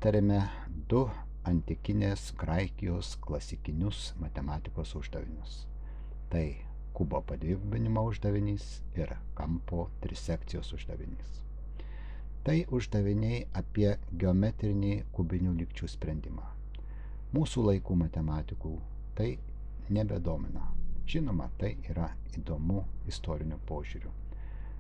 aptarėme du antikinės Graikijos klasikinius matematikos uždavinius. Tai kubo padvigubinimo uždavinys ir kampo trisekcijos uždavinys. Tai uždaviniai apie geometrinį kubinių lygčių sprendimą. Mūsų laikų matematikų tai nebedomina. Žinoma, tai yra įdomu istoriniu požiūriu.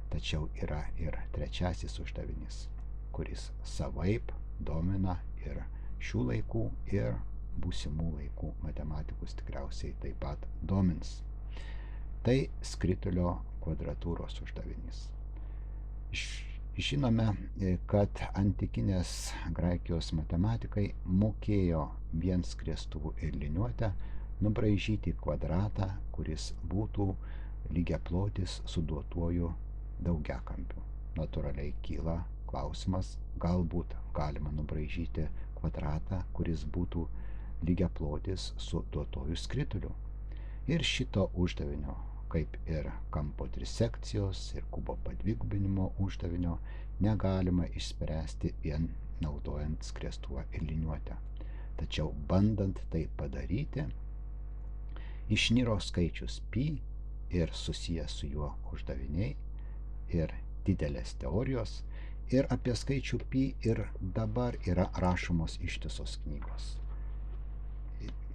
Tačiau yra ir trečiasis uždavinys, kuris savaip domina ir šių laikų, ir būsimų laikų matematikus tikriausiai taip pat domins. Tai skritulio kvadratūros uždavinys. Žinome, kad antikinės Graikijos matematikai mokėjo vien skriestuvu ir liniuote nubraižyti kvadratą, kuris būtų lygiaplotis su duotuoju daugiakampiu. Natūraliai kyla klausimas, galbūt galima nubraižyti kvadratą, kuris būtų lygiaplotis su duotuoju skrituliu. Ir šito uždavinio, kaip ir kampo trisekcijos ir kubo padvigubinimo uždavinio, negalima išspręsti vien naudojant skriestuvą ir liniuotę. Tačiau bandant tai padaryti, išniro skaičius pi ir susijęs su juo uždaviniai ir didelės teorijos, ir apie skaičių pi ir dabar yra rašomos ištisos knygos.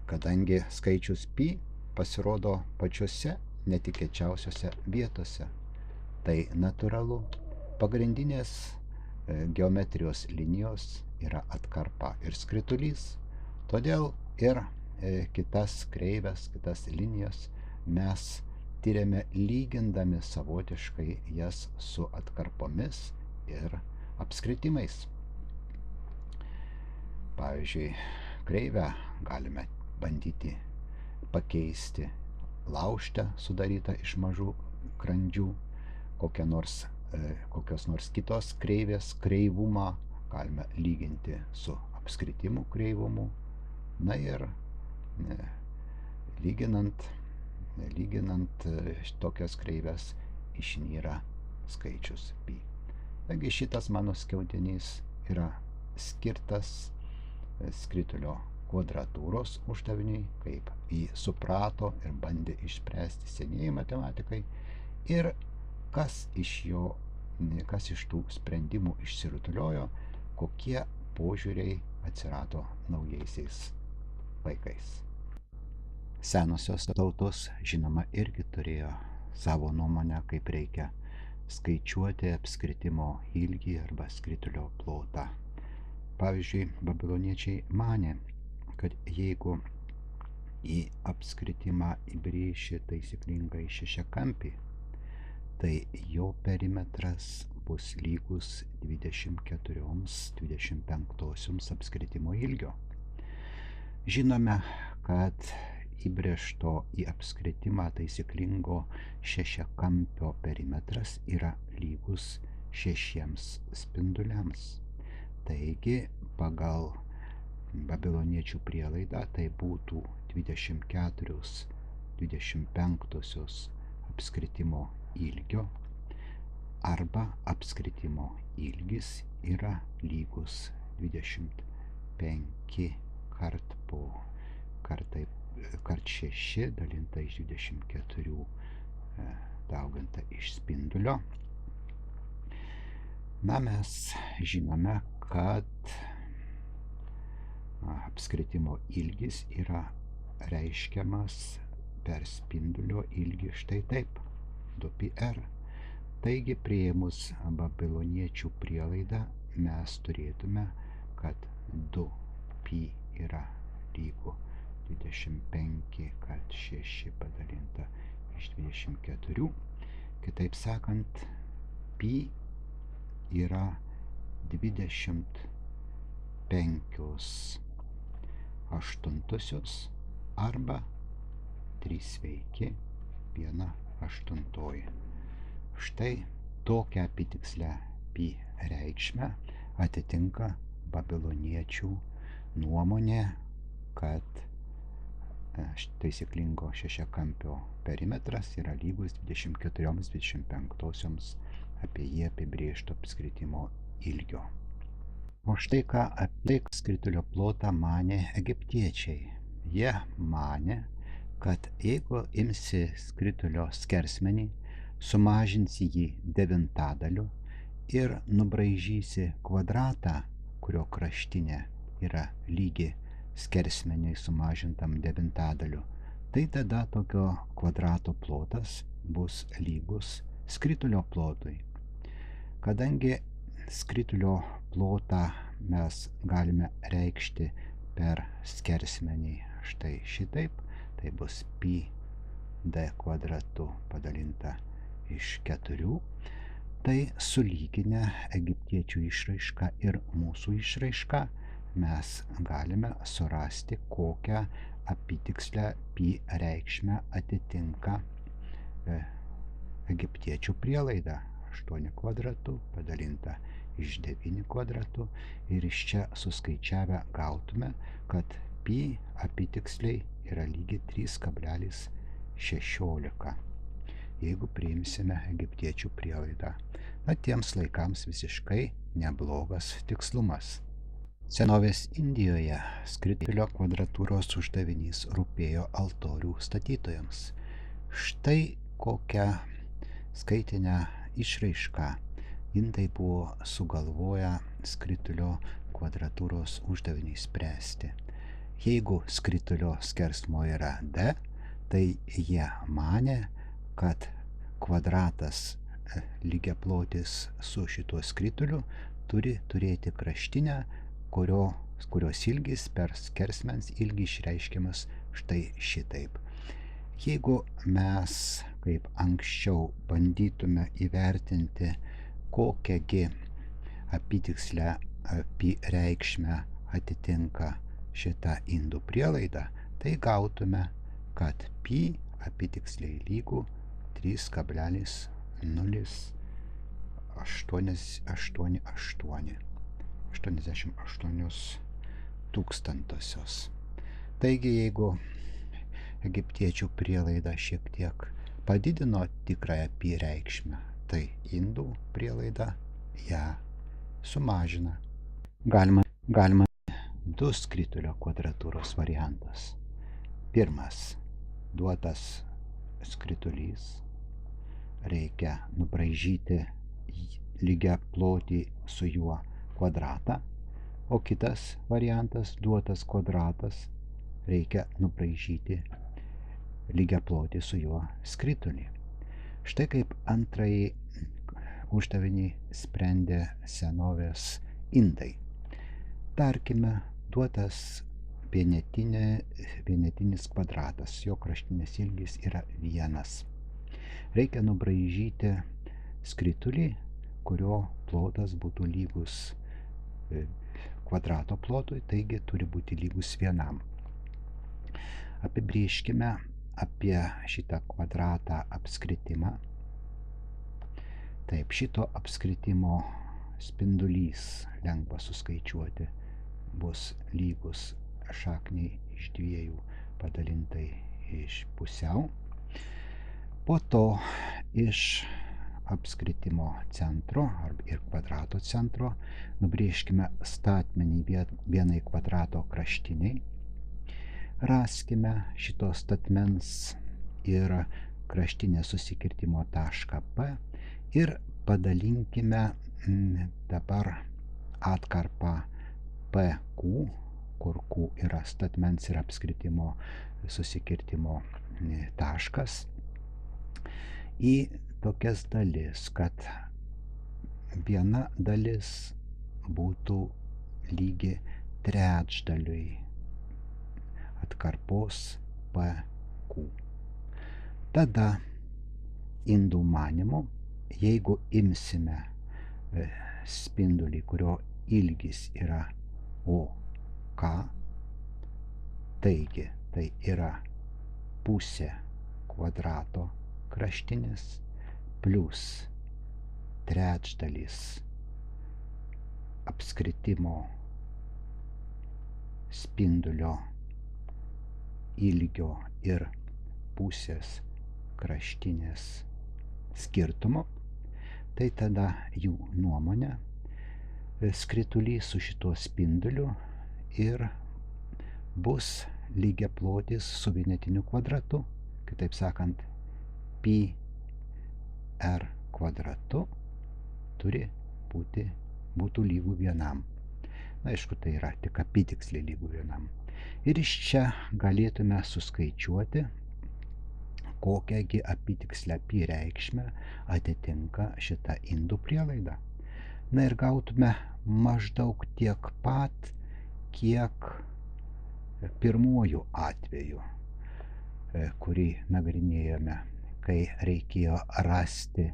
Kadangi skaičius pi pasirodo pačiose netikėčiausiose vietose, tai natūralu. Pagrindinės geometrijos linijos yra atkarpa ir skritulys, todėl ir kitas kreives, kitas linijas mes tiriame lygindami savotiškai jas su atkarpomis ir apskritimais. Pavyzdžiui, kreivę galime bandyti pakeisti laužtę sudarytą iš mažų grandžių, kokios nors kitos kreivės kreivumą galime lyginti su apskritimų kreivumu. Na ir lyginant tokias kreivės išnyra skaičius pi. Taigi šitas mano skiautinys yra skirtas skritulio kvadratūros uždaviniui, kaip jį suprato ir bandė išspręsti senieji matematikai, ir kas iš tų sprendimų išsirutuliojo, kokie požiūriai atsirado naujaisiais laikais. Senosios tautos, žinoma, irgi turėjo savo nuomonę, kaip reikia skaičiuoti apskritimo ilgį arba skritulio plotą. Pavyzdžiui, babiloniečiai manė, kad jeigu į apskritimą įbrėši taisyklingai šešiakampį, tai jo perimetras bus lygus 24/25 apskritimo ilgio. Žinome, kad įbrėžto į apskritimą taisyklingo šešiakampio perimetras yra lygus 6 spinduliams. Taigi, pagal babiloniečių prielaidą, tai būtų 24/25 apskritimo ilgio, arba apskritimo ilgis yra lygus 25 kart 6 dalinta iš 24 dauginta iš spindulio. Na, mes žinome, kad apskritimo ilgis yra reiškiamas per spindulio ilgį štai taip, 2πr. Taigi, priėmus babiloniečių prielaidą, mes turėtume, kad 2π yra lygu 25 kart 6 padalinta iš 24. Kitaip sakant, pi yra 25/8 arba 3/1/8. Štai tokią apytikslę pi reikšmę atitinka babiloniečių nuomonė, kad taisyklingo šešiakampio perimetras yra lygus 24/25 apie jį apibrėžto apskritimo ilgio. O štai ką apie skritulio plotą manė egiptiečiai. Jie manė, kad jeigu imsi skritulio skersmenį, sumažinsi jį 9 ir nubraižysi kvadratą, kurio kraštinė yra lygi skersmeniui sumažintam 9, tai tada tokio kvadrato plotas bus lygus skritulio plotui. Kadangi skritulio plotą mes galime reikšti per skersmenį štai šitaip, tai bus pi d kvadratu padalinta iš 4, tai sulyginę egiptiečių išraišką ir mūsų išraišką mes galime surasti, kokią apytikslę pi reikšmę atitinka egiptiečių prielaida 8 kvadratu padalinta iš 9 kvadratu ir iš čia suskaičiavę gautume, kad pi apytiksliai yra lygi 3,16, jeigu priimsime egiptiečių prielaidą. Na, tiems laikams visiškai neblogas tikslumas. Senovės Indijoje skritulio kvadratūros uždavinys rūpėjo altorių statytojams. Štai kokią skaitinę išraišką indai buvo sugalvoję skritulio kvadratūros uždaviniui spręsti. Jeigu skritulio skersmuo yra d, tai jie manė, kad kvadratas lygiaplotis su šituo skrituliu turi turėti kraštinę, kurios ilgis per skersmens ilgį išreiškiamas štai šitaip. Jeigu mes, kaip anksčiau, bandytume įvertinti, kokiagi apytikslę pi reikšmę atitinka šitą indų prielaidą, tai gautume, kad pi apytiksliai lygų 3,088 tūkstantosios. Taigi, jeigu egiptiečių prielaida šiek tiek padidino tikrąją pi reikšmę, tai indų prielaida ją sumažina. Galima 2 skritulio kvadratūros variantas. Pirmas, duotas skritulys, reikia nubraižyti lygiaplotį su juo kvadratą, o kitas variantas, duotas kvadratas, reikia nubraižyti lygiaplotį su juo skritulį. Štai kaip antrąjį uždavinį sprendė senovės indai. Tarkime, duotas vienetinis kvadratas, jo kraštinės ilgis yra 1. Reikia nubraižyti skritulį, kurio plotas būtų lygus kvadrato plotui, taigi turi būti lygus 1. Apibrėžkime apie šitą kvadratą apskritimą. Taip, šito apskritimo spindulys, lengva suskaičiuoti, bus lygus šakniai iš 2 padalintai iš pusiau. Po to iš apskritimo centro ir kvadrato centro nubrėžkime statmenį vienai kvadrato kraštiniai. Raskime šito statmens ir kraštinės susikirtimo tašką P ir padalinkime dabar atkarpą PQ, kur Q yra statmens ir apskritimo susikirtimo taškas, į tokias dalis, kad viena dalis būtų lygi trečdaliui atkarpos PQ. Tada indų manymu, jeigu imsime spindulį, kurio ilgis yra OK, taigi tai yra pusė kvadrato kraštinis plus trečdalis apskritimo spindulio ilgio ir pusės kraštinės skirtumo, tai tada jų nuomonė skritulys su šituo spinduliu ir bus lygiaplotis su vienetiniu kvadratu, kitaip sakant, pi r kvadratu turi būtų lygų vienam. Na, aišku, tai yra tik apytiksliai lygų vienam. Ir iš čia galėtume suskaičiuoti, kokiagi apytikslę pi reikšmę atitinka šitą indų prielaidą. Na ir gautume maždaug tiek pat, kiek pirmuoju atveju, kurį nagrinėjome, kai reikėjo rasti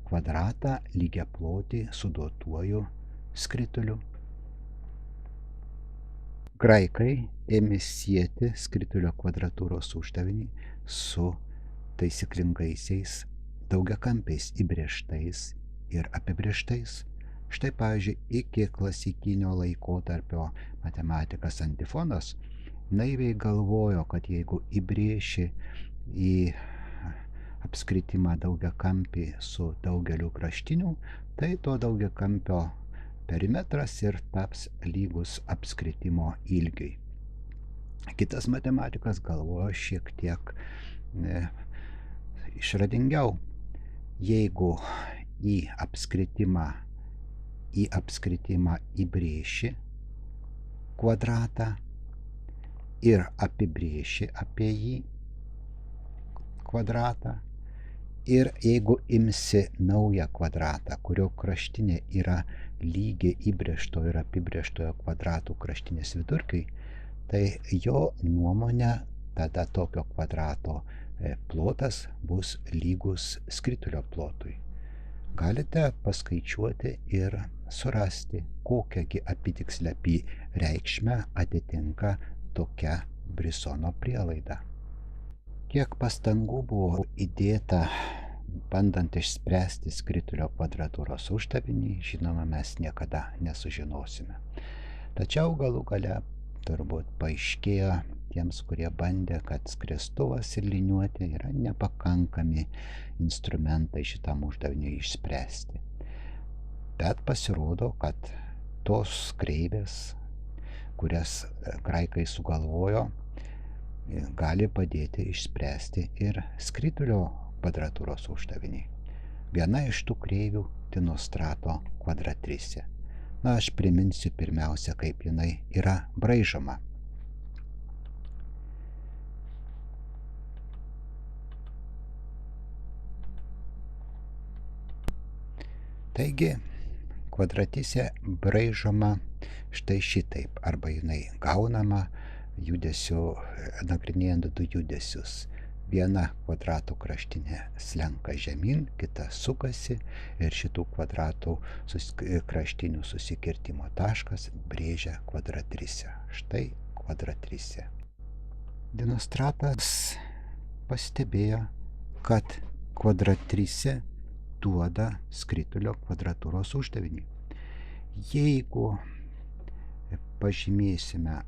kvadratą lygiaplotį su duotuoju skrituliu. Graikai ėmė sieti skritulio kvadratūros uždavinį su taisyklingaisiais daugiakampiais įbrėžtais ir apibrėžtais. Štai, pavyzdžiui, iki klasikinio laikotarpio matematikas Antifonas naiviai galvojo, kad jeigu įbrėši į apskritimą daugiakampį su daugeliu kraštinių, tai to daugiakampio perimetras ir taps lygus apskritimo ilgiui. Kitas matematikas galvojo šiek tiek išradingiau. Jeigu į apskritimą įbrėši kvadratą ir apibrėši apie jį kvadratą, ir jeigu imsi naują kvadratą, kurio kraštinė yra lygi įbrėžto ir apibrėžtojo kvadratų kraštinės vidurkiai, tai jo nuomonė tada tokio kvadrato plotas bus lygus skritulio plotui. Galite paskaičiuoti ir surasti, kokiagi apytikslę pi reikšmę atitinka tokia Brisono prielaida. Kiek pastangų buvo įdėta bandant išspręsti skritulio kvadratūros uždavinį, žinoma, mes niekada nesužinosime. Tačiau galų gale turbūt paaiškėjo tiems, kurie bandė, kad skriestuvas ir liniuotė yra nepakankami instrumentai šitam uždaviniui išspręsti. Bet pasirodo, kad tos kreivės, kurias graikai sugalvojo, gali padėti išspręsti ir skritulio kvadratūros uždavinį. Viena iš tų kreivių Dinostrato kvadratrisė. Na, aš priminsiu pirmiausia, kaip jinai yra braižoma. Taigi, kvadratisė braižoma štai šitaip, arba jinai gaunama judesiu, nagrinėjant du judesius. Viena kvadrato kraštinė slenka žemyn, kita sukasi ir šitų kvadratų kraštinių susikirtimo taškas brėžia kvadratrisę. Štai kvadratrisė. Dinostratas pastebėjo, kad kvadratrisė duoda skritulio kvadratūros uždavinį. Jeigu pažymėsime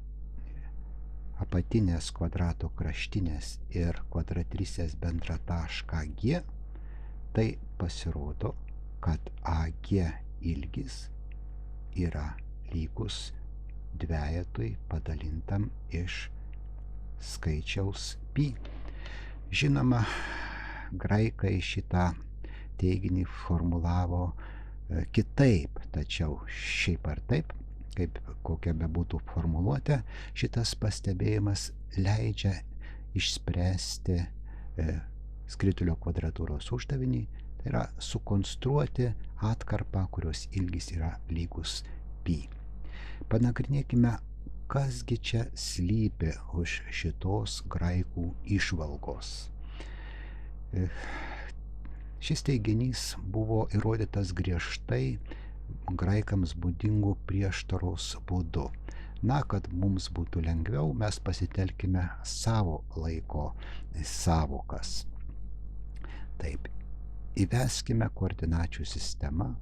apatinės kvadrato kraštinės ir kvadratrisės bendrą tašką G, tai pasirodo, kad AG ilgis yra lygus dvejetui padalintam iš skaičiaus pi. Žinoma, graikai šitą teiginį formulavo kitaip, tačiau šiaip ar taip, kaip kokia bebūtų formuluotė, šitas pastebėjimas leidžia išspręsti skritulio kvadratūros uždavinį, tai yra sukonstruoti atkarpą, kurios ilgis yra lygus pi. Panagrinėkime, kasgi čia slypi už šitos graikų įžvalgos. Šis teiginys buvo įrodytas griežtai graikams būdingų prieštaros būdu. Na, kad mums būtų lengviau, mes pasitelkime savo laiko sąvokas. Taip, įveskime koordinačių sistemą,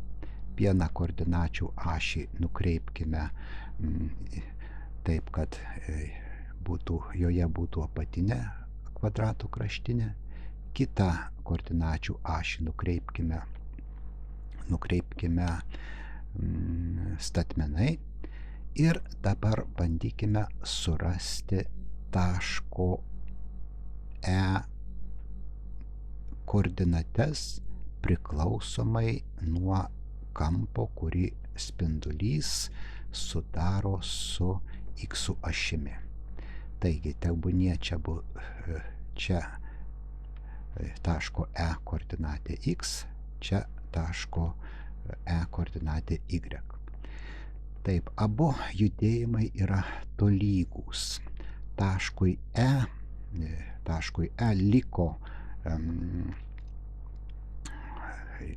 vieną koordinačių ašį nukreipkime taip, kad joje būtų apatinė kvadrato kraštinė, kitą koordinačių ašį nukreipkime statmenai. Ir dabar bandykime surasti taško E koordinates priklausomai nuo kampo, kurį spindulys sudaro su X ašimi. Taigi, tebūnie čia taško E koordinatė X, čia taško E koordinatė Y. Taip, abu judėjimai yra tolygūs. Taškui E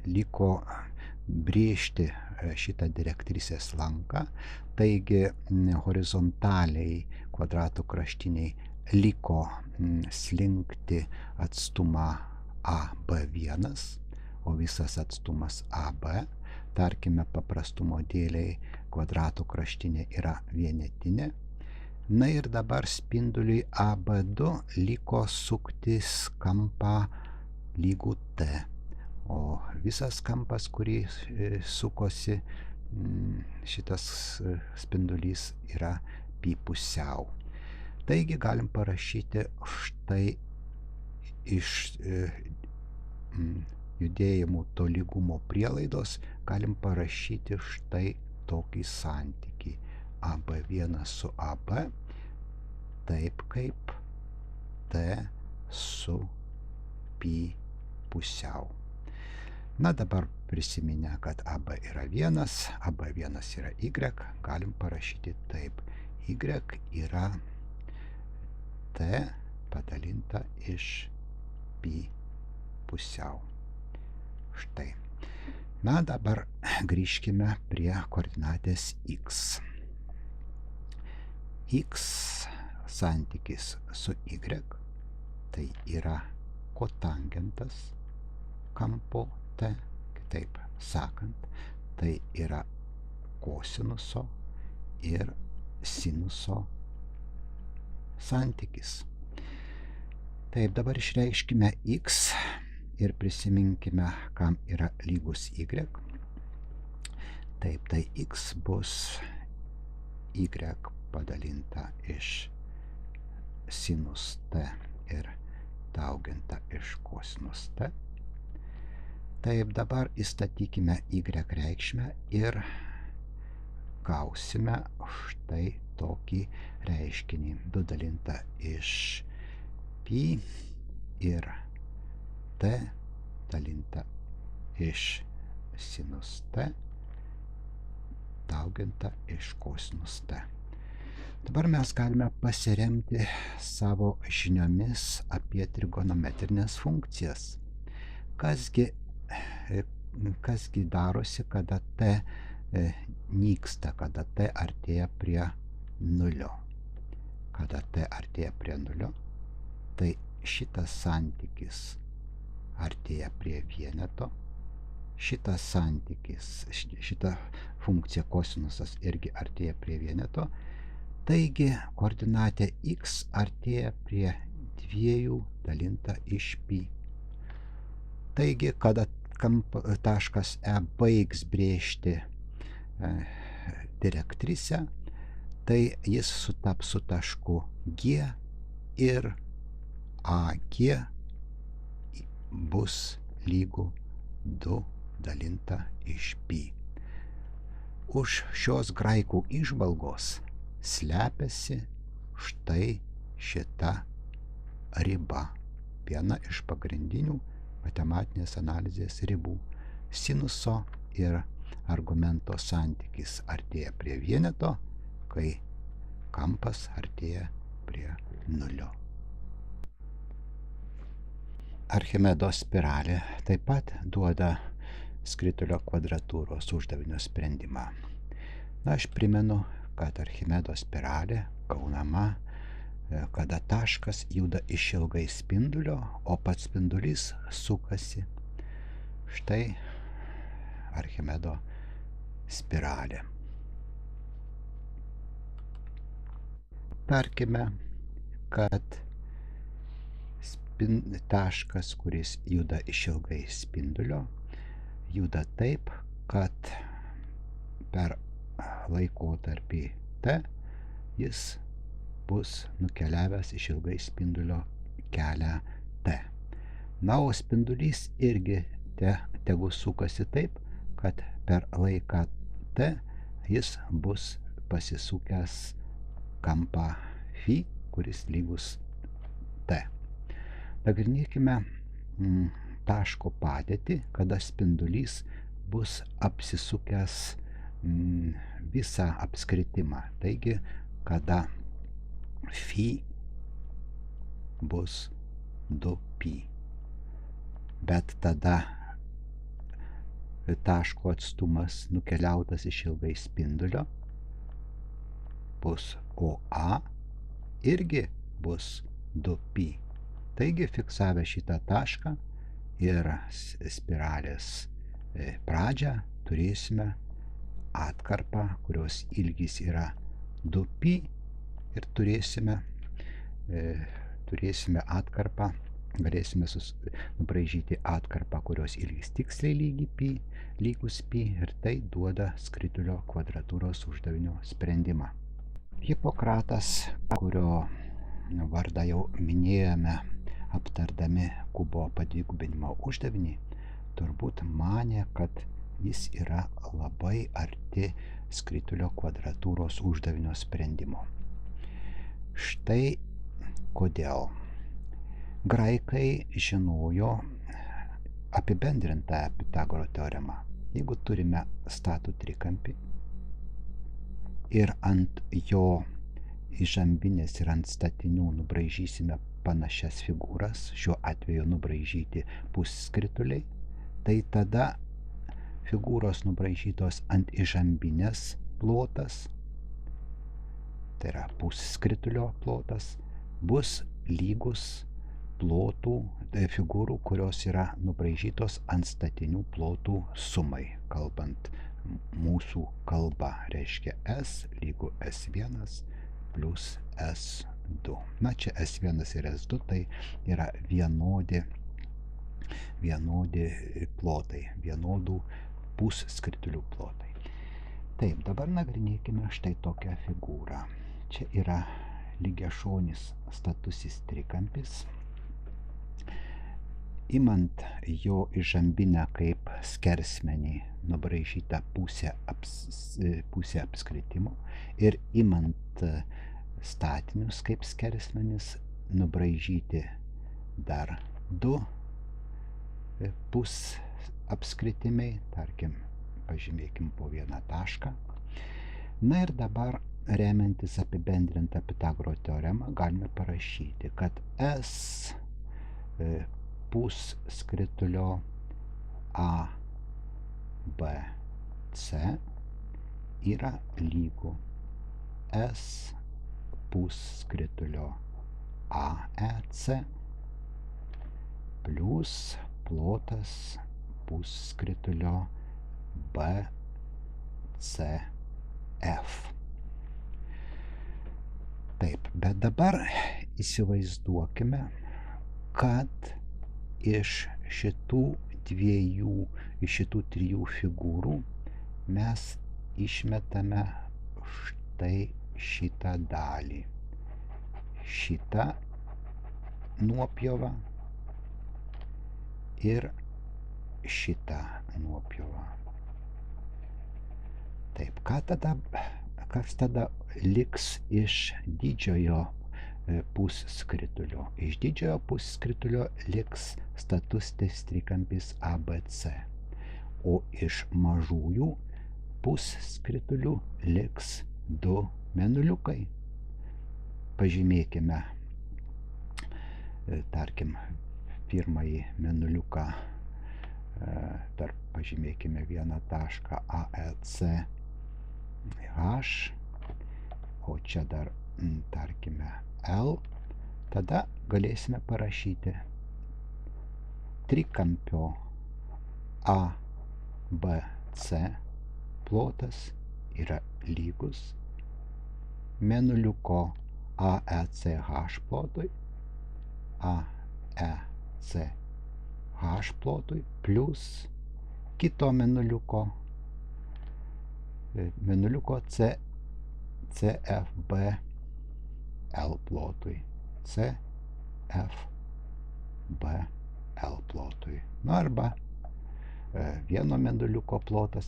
liko brėžti šitą direktrisės lanką, taigi horizontaliai kvadrato kraštiniai liko slinkti atstumą AB1, o visas atstumas AB, tarkime paprastumo dėliai, kvadrato kraštinė yra vienetinė. Na ir dabar spinduliui AB2 liko suktis kampą lygų T, o visas kampas, kurį sukosi šitas spindulys, yra pi pusiau. Taigi galim parašyti štai iš judėjimų tolygumo prielaidos, galim parašyti štai tokį santykį AB1 su AB, taip kaip T su pi pusiau. Na dabar prisiminę, kad AB yra 1, AB1 yra Y, galim parašyti taip. Y yra T padalinta iš pi pusiau. Štai. Na dabar grįžkime prie koordinatės X. X santykis su Y tai yra kotangentas kampo T, kitaip sakant, tai yra kosinuso ir sinuso santykis. Taip, dabar išreiškime X ir prisiminkime, kam yra lygus Y. Taip, tai X bus Y padalinta iš sinus T ir dauginta iš kosinus T. Taip, dabar įstatykime Y reikšmę ir gausime štai tokį reiškinį. 2 dalinta iš pi ir T dalinta iš sinus T dauginta iš kosinus T. Dabar mes galime pasiremti savo žiniomis apie trigonometrinės funkcijas. Kasgi darosi, kada T nyksta, kada T artėja prie nulio. Kada T artėja prie nulio, tai šitas santykis artėja prie vieneto, šitas santykis, šita funkcija kosinusas irgi artėja prie vieneto, taigi koordinatė X artėja prie 2 dalinta iš pi. Taigi, kada taškas E baigs brėžti direktrisę, tai jis sutaps su tašku G ir AG bus lygu 2 dalinta iš pi. Už šios graikų įžvalgos slepiasi štai šita riba, viena iš pagrindinių matematinės analizės ribų. Sinuso ir argumento santykis artėja prie vieneto, kai kampas artėja prie nulio. Archimedo spiralė taip pat duoda skritulio kvadratūros uždavinio sprendimą. Na, aš primenu, kad Archimedo spiralė gaunama, kada taškas juda išilgai spindulio, o pats spindulys sukasi. Štai Archimedo spiralė. Tarkime, kad taškas, kuris juda išilgai spindulio, juda taip, kad per laikotarpį T jis bus nukeliavęs išilgai spindulio kelią T. Na, o spindulys irgi tegu sukasi taip, kad per laiką T jis bus pasisukęs kampą φ, kuris lygus T. Nagrinėkime taško padėtį, kada spindulys bus apsisukęs visą apskritimą. Taigi, kada φ bus 2π. Bet tada taško atstumas nukeliautas išilgai spindulio bus OA irgi bus 2π. Taigi, fiksavę šitą tašką ir spiralės pradžią turėsime atkarpą, kurios ilgis yra 2π ir turėsime atkarpą, galėsime nubraižyti atkarpą, kurios ilgis tiksliai lygus π ir tai duoda skritulio kvadratūros uždavinio sprendimą. Hipokratas, kurio vardą jau minėjome aptardami kubo padvigubinimo uždavinį, turbūt manė, kad jis yra labai arti skritulio kvadratūros uždavinio sprendimo. Štai kodėl. Graikai žinojo apibendrintąją Pitagoro teoremą. Jeigu turime statų trikampį ir ant jo įžambinės ir ant statinių nubraižysime panašias figūras, šiuo atveju nubraižyti pusskrittuliai, tai tada figūros nubraižytos ant įžambinės plotas, tai yra pusskrittulio plotas, bus lygus plotų figūrų, kurios yra nubraižytos ant statinių plotų sumai. Kalbant mūsų kalba, reiškia S lygu S1 plus S2. Na, čia S1 ir S2 tai yra vienodi plotai, vienodų pusskrittulių plotai. Taip, dabar nagrinėkime štai tokią figūrą. Čia yra lygiašonis statusis trikampis. Imant jo įžambinę kaip skersmenį nubraižytą pusę apskritimo ir imant statinius kaip skersmenis nubraižyti dar du apskritimai, tarkim, pažymėkim po vieną tašką. Na ir dabar, remiantis apibendrintą Pitagoro teoremą, galime parašyti, kad S pusskrittulio A, B, C yra lygu S pusskrittulio AEC plus plotas pusskrittulio BCF. Taip, bet dabar įsivaizduokime, kad iš šitų trijų figūrų mes išmetame štai šitą dalį. Šitą nuopjovą ir šitą nuopjovą. Taip, kas tada liks iš didžiojo pusskrittulio? Iš didžiojo pusskrittulio liks statustis trikampis ABC, o iš mažųjų pusskrittulių liks du mėnuliukai. Pažymėkime, tarkim, pirmąjį mėnuliuką, dar pažymėkime vieną tašką AEC H, o čia dar, tarkime, L, tada galėsime parašyti trikampio ABC plotas yra lygus mėnuliuko AECH plotui, AECH plotui plus kito mėnuliuko mėnuliuko CFBL plotui. CFBL plotui. Nu arba vieno mėnuliuko plotas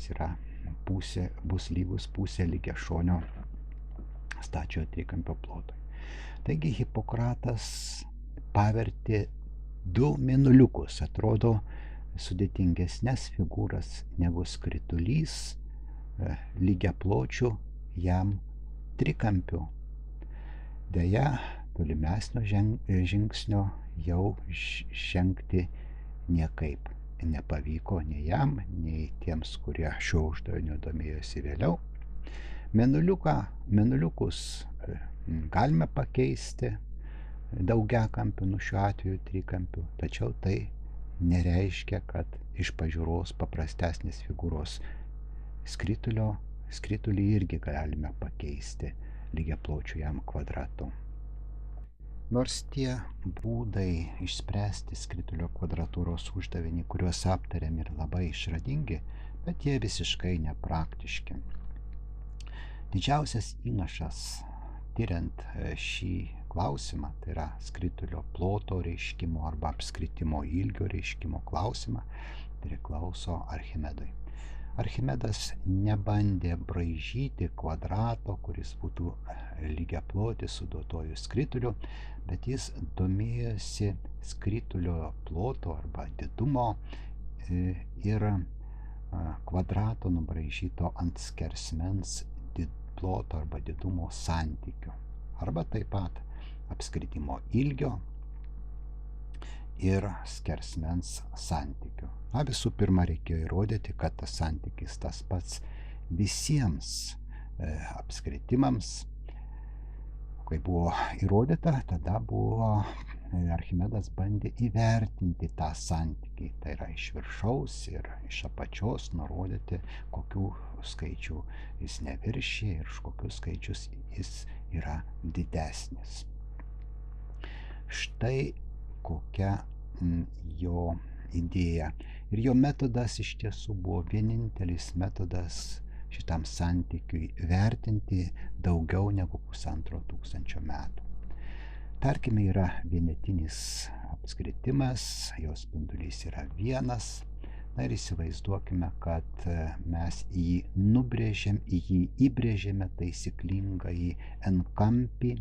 bus lygus pusė lygiašonio stačiojo trikampio plotui. Taigi Hipokratas pavertė du mėnuliukus, atrodo sudėtingesnės figūras negu skritulys, lygiapločių jam trikampių. Deja, tolimesnio žingsnio jau žengti niekaip nepavyko nei jam, nei tiems, kurie šiuo uždaviniu domėjosi vėliau. Mėnuliukus galime pakeisti daugiakampiu, šiuo atveju trikampiu, tačiau tai nereiškia, kad iš pažiūros paprastesnės figūros skritulį irgi galime pakeisti lygiapločiu jam kvadratu. Nors tie būdai išspręsti skritulio kvadratūros uždavinį, kuriuos aptarėm, ir labai išradingi, bet jie visiškai nepraktiški. Didžiausias įnašas tyriant šį klausimą, tai yra skritulio ploto reiškimo arba apskritimo ilgio reiškimo klausimą, priklauso Archimedui. Archimedas nebandė braižyti kvadrato, kuris būtų lygiaplotis su duotuoju skrituliu, bet jis domėjosi skritulio ploto arba didumo ir kvadrato nubraižyto ant skersmens ploto arba didumo santykių, arba taip pat apskritimo ilgio ir skersmens santykių. Visų pirma, reikėjo įrodyti, kad tas santykis tas pats visiems apskritimams. Kai buvo įrodyta, tada Archimedas bandė įvertinti tą santykį, tai yra iš viršaus ir iš apačios nurodyti, kokių skaičių jis neviršyje ir iš kokius skaičius jis yra didesnis. Štai kokia jo idėja. Ir jo metodas iš tiesų buvo vienintelis metodas šitam santykiui vertinti daugiau negu 1500 metų. Tarkime, yra vienetinis apskritimas, jos spindulys yra vienas. Na ir įsivaizduokime, kad mes jį įbrėžėme taisyklingąjį n-kampį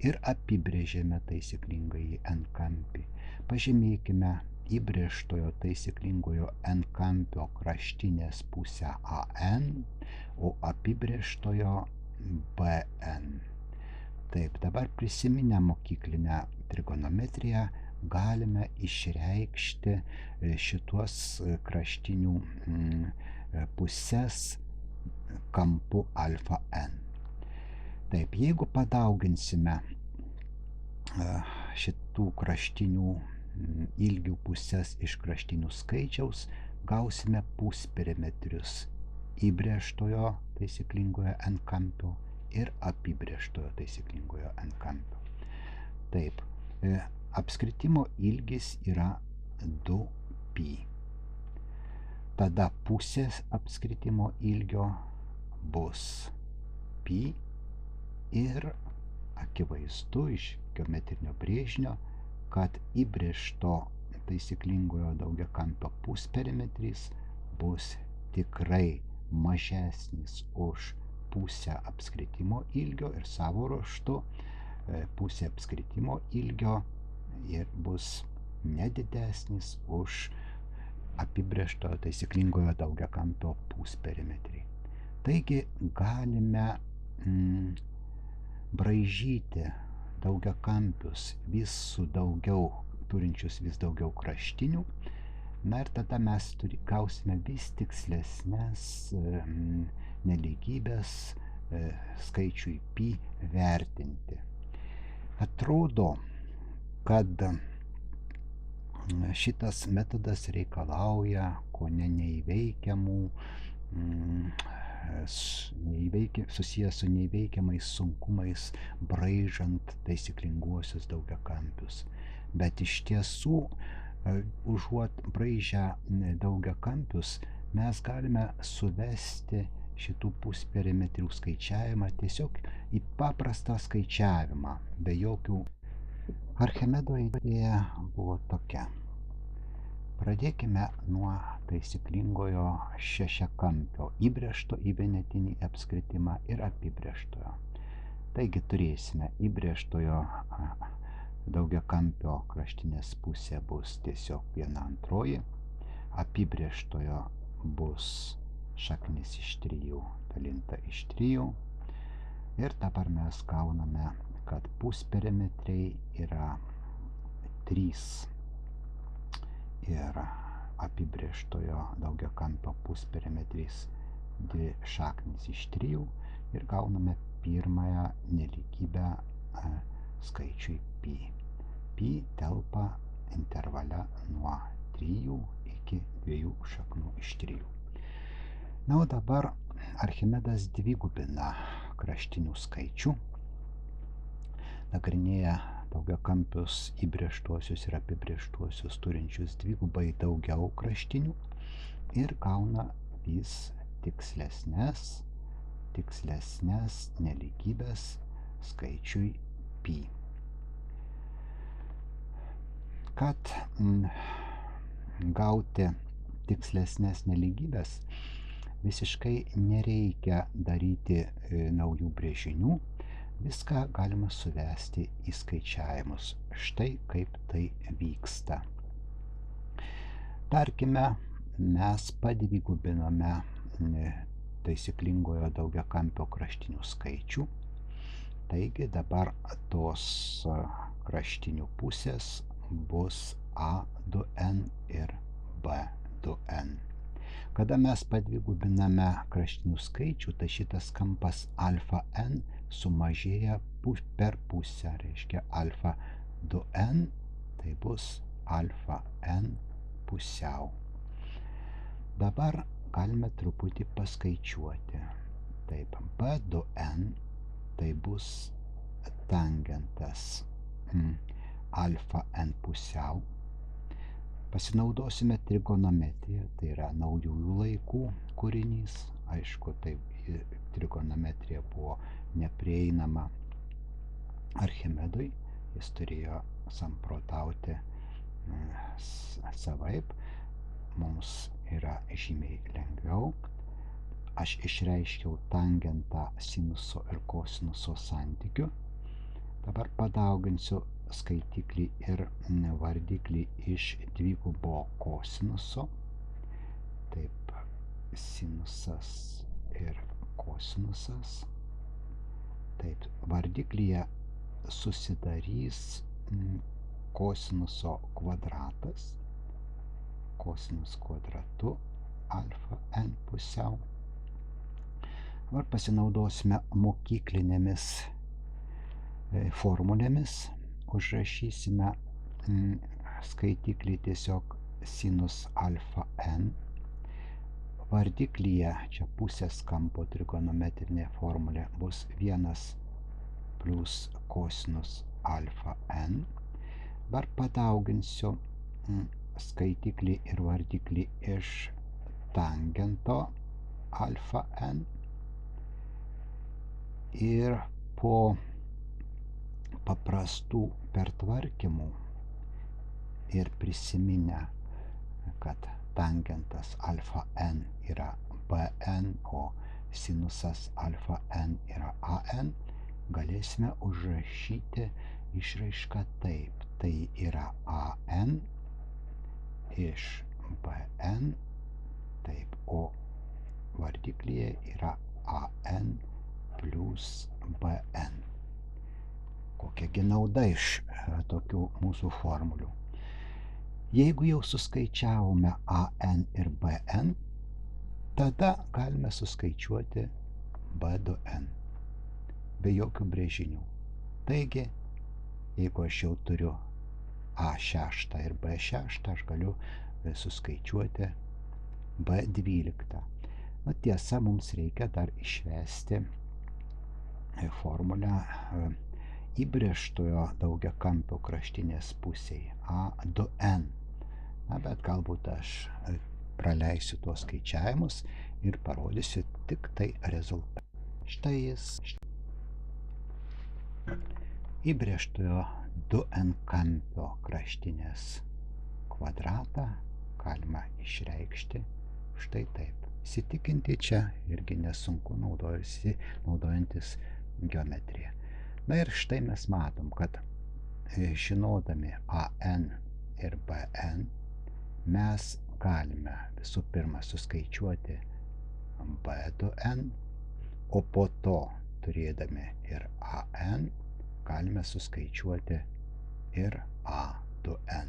ir apibrėžėme taisyklingąjį n-kampį. Pažymėkime įbrėžtojo taisyklingojo n-kampio kraštinės pusę AN, o apibrėžtojo BN. Taip, dabar prisiminę mokyklinę trigonometriją galime išreikšti šituos kraštinių pusės kampu alfa n. Taip, jeigu padauginsime šitų kraštinių ilgių pusės iš kraštinių skaičiaus, gausime pusperimetrius įbrėžtojo taisyklingojo n-kampio ir apibrėžtojo taisyklingojo n-kampio. Taip, apskritimo ilgis yra 2π. Tada pusės apskritimo ilgio bus π ir akivaizdu iš geometrinio brėžinio, kad įbrėžto taisyklingojo daugiakampio pusperimetris bus tikrai mažesnis už pusę apskritimo ilgio ir savo ruožtu pusė apskritimo ilgio ir bus nedidesnis už apibrėžtojo taisyklingojo daugiakampio pusperimetrį. Taigi galime braižyti daugiakampius turinčius vis daugiau kraštinių. Na ir tada mes gausime vis tikslesnės nelygybės skaičiui π vertinti. Atrodo, kad šitas metodas reikalauja kone neįveikiamų, susijęs su neįveikiamais sunkumais braižant taisyklinguosius daugiakampius. Bet iš tiesų, užuot braižę daugiakampius, mes galime suvesti šitų pusperimetrių skaičiavimą tiesiog į paprastą skaičiavimą, be jokių. Archimedo idėja buvo tokia. Pradėkime nuo taisyklingojo šešiakampio, įbrėžto į vienetinį apskritimą ir apibrėžtojo. Taigi turėsime įbrėžtojo daugiakampio kraštinės pusė bus tiesiog 1/2, apibrėžtojo bus šaknis iš 3 dalinta iš 3 ir dabar mes gauname, kad pusperimetriai yra 3 ir apibrėžtojo daugiakampio pusperimetris 2 šaknis iš 3 ir gauname pirmąją nelygybę skaičiui pi. Pi telpa intervale nuo 3 iki 2 šaknų iš 3. Na, o dabar Archimedas dvigubina kraštinių skaičių, nagrinėja daugiakampius įbrėžtuosius ir apibrėžtuosius turinčius dvigubai daugiau kraštinių ir gauna vis tikslesnės nelygybės skaičiui pi. Kad gauti tikslesnės nelygybės, visiškai nereikia daryti naujų brėžinių, viską galima suvesti į skaičiavimus. Štai kaip tai vyksta. Tarkime, mes padvigubinome taisyklingojo daugiakampio kraštinių skaičių. Taigi dabar tos kraštinių pusės bus A2n ir B2n. Kada mes padvigubiname kraštinių skaičių, tai šitas kampas alfa n sumažėja per pusę, reiškia alfa 2n, tai bus alfa n pusiau. Dabar galime truputį paskaičiuoti. Taip, B2n tai bus tangentas alfa n pusiau. Pasinaudosime trigonometriją, tai yra naujųjų laikų kūrinys. Aišku, tai trigonometrija buvo neprieinama Archimedui, jis turėjo samprotauti savaip. Mums yra žymiai lengviau. Aš išreiškiau tangentą sinuso ir kosinuso santykiu. Dabar padauginsiu skaitiklį ir vardiklį iš dvigubo kosinuso. Taip, sinusas ir kosinusas. Taip, vardiklyje susidarys kosinuso kvadratas. Kosinus kvadratu alfa n pusiau. Dabar pasinaudosime mokyklinėmis formulėmis. Užrašysime skaitiklį tiesiog sinus alfa n. Vardiklyje, čia pusės kampo trigonometrinė formulė, bus 1 plus kosinus alfa n. Dabar padauginsiu skaitiklį ir vardiklį iš tangento alfa n ir po paprastų pertvarkymų ir prisiminę, kad tangentas alfa n yra bn, o sinusas alfa n yra an, galėsime užrašyti išraišką taip. Tai yra an iš bn, taip, o vardiklyje yra an plus bn. Kokiagi nauda iš tokių mūsų formulių? Jeigu jau suskaičiavome an ir bn, tada galime suskaičiuoti b2n be jokių brėžinių. Taigi, jeigu aš jau turiu A6 ir B6, aš galiu suskaičiuoti B12. Na, tiesa, mums reikia dar išvesti formulę įbrėžtojo daugiakampio kraštinės pusėje A2n. Na, bet galbūt aš praleisiu tuos skaičiavimus ir parodysiu tik tai rezultatas. Štai jis įbrėžtojo 2n kampio kraštinės kvadratą galima išreikšti štai taip. Įsitikinti čia irgi nesunku naudojantis geometriją. Na ir štai mes matom, kad žinodami AN ir BN mes galime visų pirma suskaičiuoti B2N, o po to, turėdami ir AN, galime suskaičiuoti ir A2N.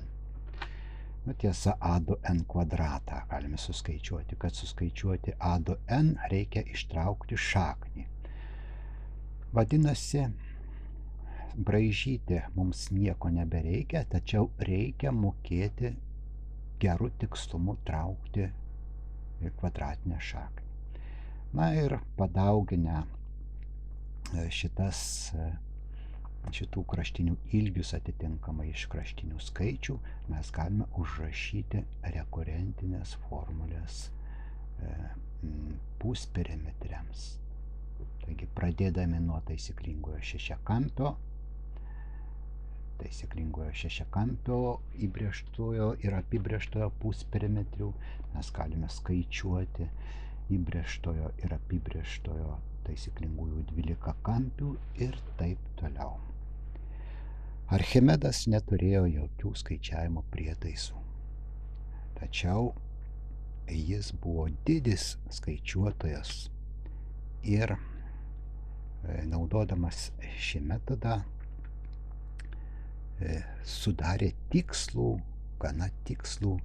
Tiesa, A2N kvadratą galime suskaičiuoti. Kad suskaičiuoti A2N, reikia ištraukti šaknį. Vadinasi, braižyti mums nieko nebereikia, tačiau reikia mokėti geru tikslumu traukti kvadratinę šaknį. Na ir padauginę šitų kraštinių ilgius atitinkamai iš kraštinių skaičių, mes galime užrašyti rekurentinės formulės pusperimetriams. Taigi, pradėdami nuo taisyklingojo šešiakampio įbrėžtojo ir apibrėžtojo pusperimetrių, mes galime skaičiuoti įbrėžtojo ir apibrėžtojo taisyklingųjų 12 kampių ir taip toliau. Archimedas neturėjo jokių skaičiavimo prietaisų, tačiau jis buvo didis skaičiuotojas ir naudodamas šį metodą sudarė gana tikslų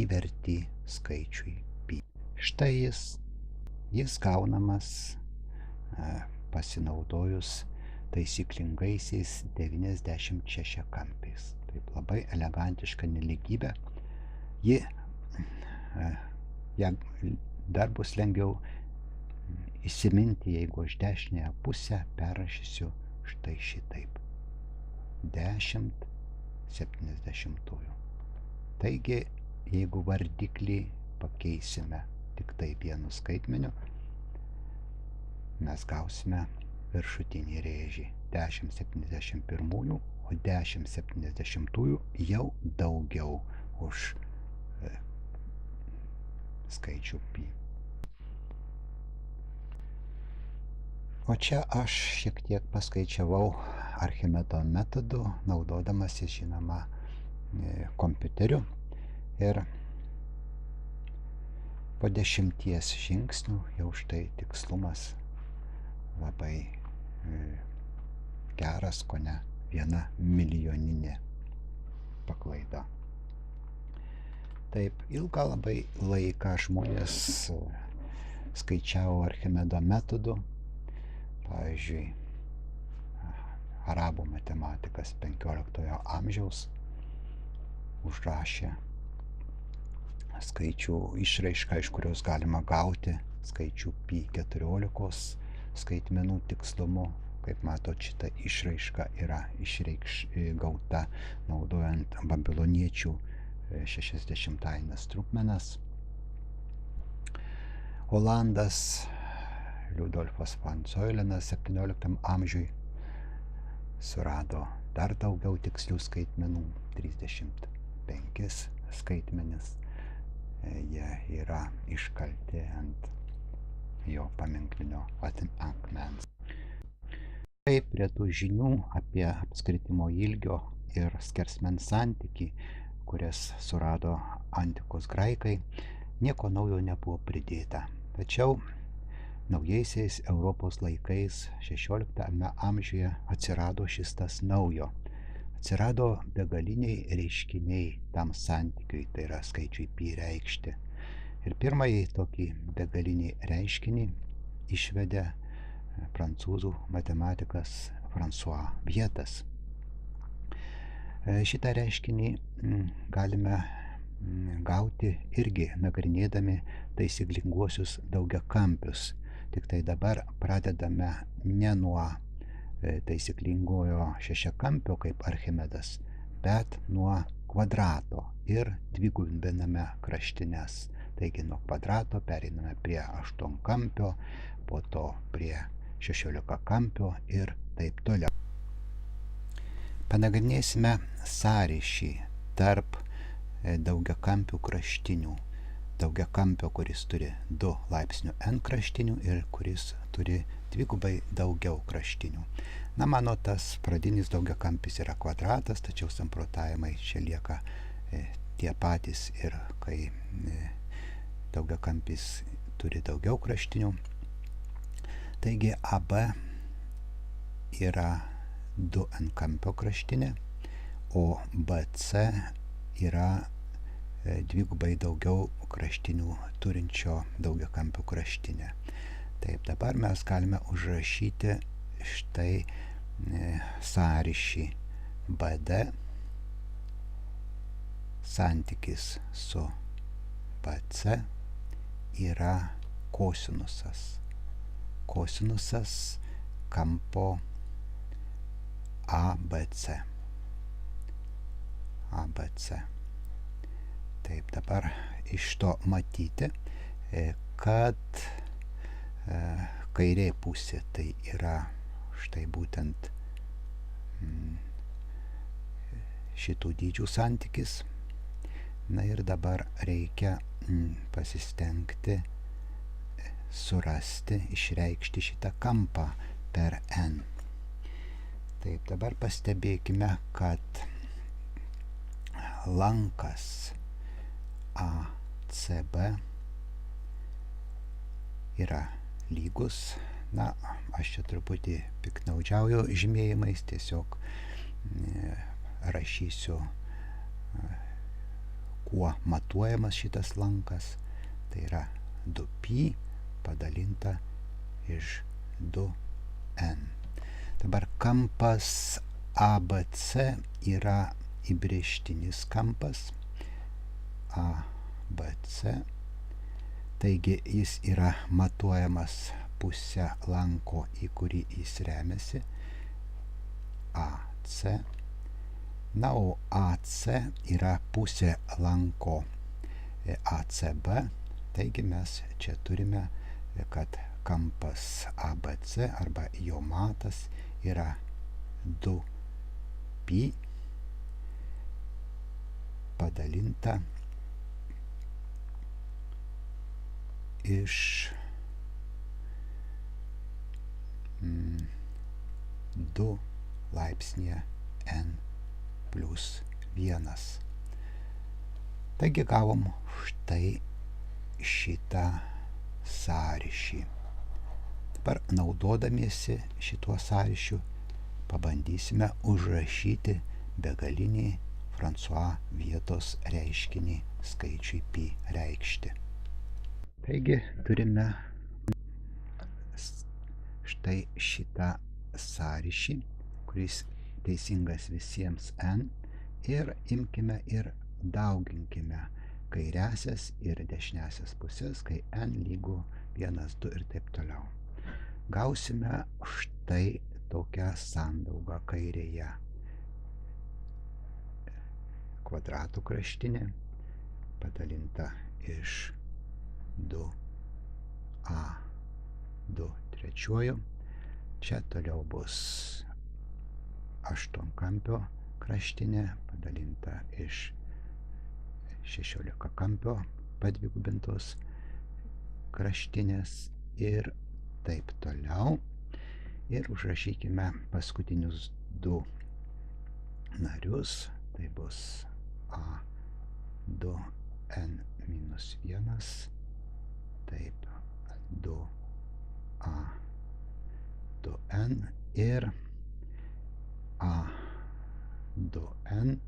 įvertį skaičiui pi. Štai jis gaunamas pasinaudojus taisyklingaisiais 96 kampiais. Taip labai elegantiška nelygybė. Ją dar bus lengviau įsiminti, jeigu aš dešinėje pusę perrašysiu štai šitaip. 10/70. Taigi, jeigu vardiklį pakeisime tik tai vienu skaitmeniu, mes gausime viršutinį rėžį 10/71, o 10/70 jau daugiau už skaičių pi. O čia aš šiek tiek paskaičiavau Archimedo metodu, naudodamasis, žinoma, kompiuteriu. Ir po 10 žingsnių jau štai tikslumas labai geras, kone 1 milijoninė paklaida. Taip, ilgą labai laiką žmonės skaičiavo Archimedo metodu. Pavyzdžiui, arabų matematikas 15 amžiaus užrašė skaičių išraišką, iš kurios galima gauti skaičių pi 14 skaitmenų tikslumu. Kaip matot, šita išraiška yra gauta naudojant babiloniečių 60-ainas trupmenas. Olandas Liudolfas van Zeulenas 17 amžiui surado dar daugiau tikslių skaitmenų, 35 skaitmenis. Jie yra iškalti ant jo paminklinio akmens. Taip, prie tų žinių apie apskritimo ilgio ir skersmens santykį, kurias surado antikos graikai, nieko naujo nebuvo pridėta. Tačiau naujaisiais Europos laikais 16 amžiuje atsirado šis tas naujo. Atsirado begaliniai reiškiniai tam santykiui, tai yra skaičiui pi reikšti. Ir pirmąjį tokį begalinį reiškinį išvedė prancūzų matematikas François Viètas. Šitą reiškinį galime gauti irgi nagrinėdami taisyklinguosius daugiakampius. Tik tai dabar pradedame ne nuo taisyklingojo šešiakampio kaip Archimedas, bet nuo kvadrato ir dvigubiname kraštines Taigi nuo kvadrato pereiname prie aštuonkampio, po to prie 16-kampio ir taip toliau. Panagrinėsime sąryšį tarp daugiakampių kraštinių. Daugiakampio, kuris turi 2 laipsnių n kraštinių ir kuris turi dvigubai daugiau kraštinių. Na, mano tas pradinis daugiakampis yra kvadratas, tačiau samprotavimai čia lieka tie patys ir kai daugiakampis turi daugiau kraštinių. Taigi AB yra 2n kampio kraštinė, o BC yra dvigubai daugiau kraštinių turinčio daugiakampio kraštinė. Taip, dabar mes galime užrašyti štai sąryšį BD santykis su BC yra kosinusas. Kosinusas kampo ABC. ABC. Taip, dabar iš to matyti, kad kairė pusė tai yra štai būtent šitų dydžių santykis. Na ir dabar reikia pasistengti surasti, išreikšti šitą kampą per n. Taip, dabar pastebėkime, kad lankas ACB yra lygus. Na, aš čia truputį piknaudžiauju žymėjimais, tiesiog rašysiu, kuo matuojamas šitas lankas. Tai yra 2π padalinta iš 2n. Dabar kampas ABC yra įbrėžtinis kampas ABC. Taigi jis yra matuojamas pusę lanko, į kurį jis remiasi, AC. Na, o AC yra pusė lanko ACB. Taigi mes čia turime, kad kampas ABC arba jo matas yra 2π padalinta iš 2 laipsnė n plus 1. Taigi gavom štai šitą sąryšį. Dabar naudodamiesi šituo sąryšiu pabandysime užrašyti begalinį François vietos reiškinį skaičiui pi reikšti. Taigi turime štai šitą sąryšį, kuris teisingas visiems n, ir imkime ir dauginkime kairiasias ir dešiniasias pusės, kai n lygu 1, 2 ir taip toliau. Gausime štai tokią sandaugą kairėje. Kvadratų kraštinė padalinta iš 2a 2 trečiuoju. Čia toliau bus aštuonkampio kraštinė padalinta iš 16-kampio padvigubintos kraštinės ir taip toliau. Ir užrašykime paskutinius 2 narius. Tai bus A2n minus 1, taip 2A2n ir A2n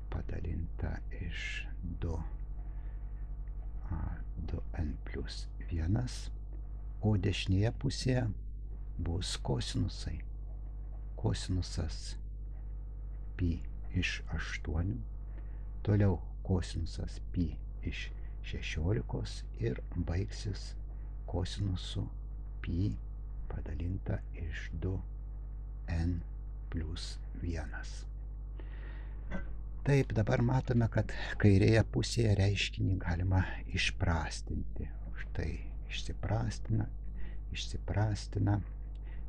padalinta iš 2A2n plus 1, o dešinėje pusėje bus kosinusai. Kosinusas pi iš 8, toliau kosinusas pi iš 16 ir baigsis kosinusu pi padalinta iš 2n plus 1. Taip, dabar matome, kad kairėje pusėje reiškinį galima išprastinti. Štai išsiprastina,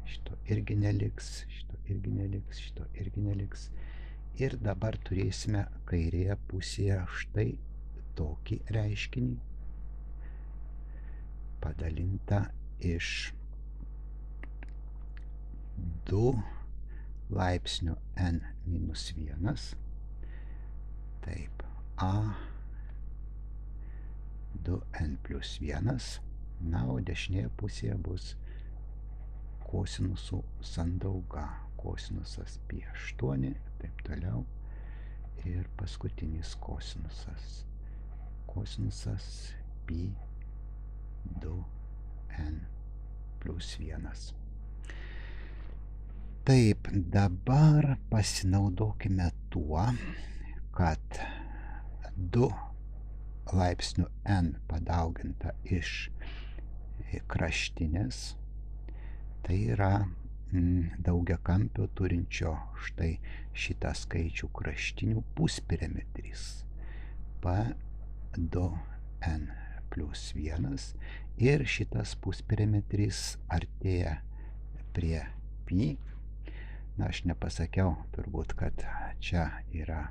šito irgi neliks, šito irgi neliks, šito irgi neliks. Ir dabar turėsime kairėje pusėje štai tokį reiškinį, padalintą iš 2 laipsnių n minus 1. Taip, a 2n plus 1. Na, o dešinėje pusėje bus kosinusų sandauga. Kosinusas pi 8, taip toliau. Ir paskutinis kosinusas. Kosinusas pi 2n plus 1. Taip, dabar pasinaudokime tuo, kad 2 laipsnių n padauginta iš kraštinės, tai yra daugiakampio turinčio štai šitą skaičių kraštinių pusperimetris p2n plus 1 ir šitas pusperimetris artėja prie pi. Na, aš nepasakiau turbūt, kad čia yra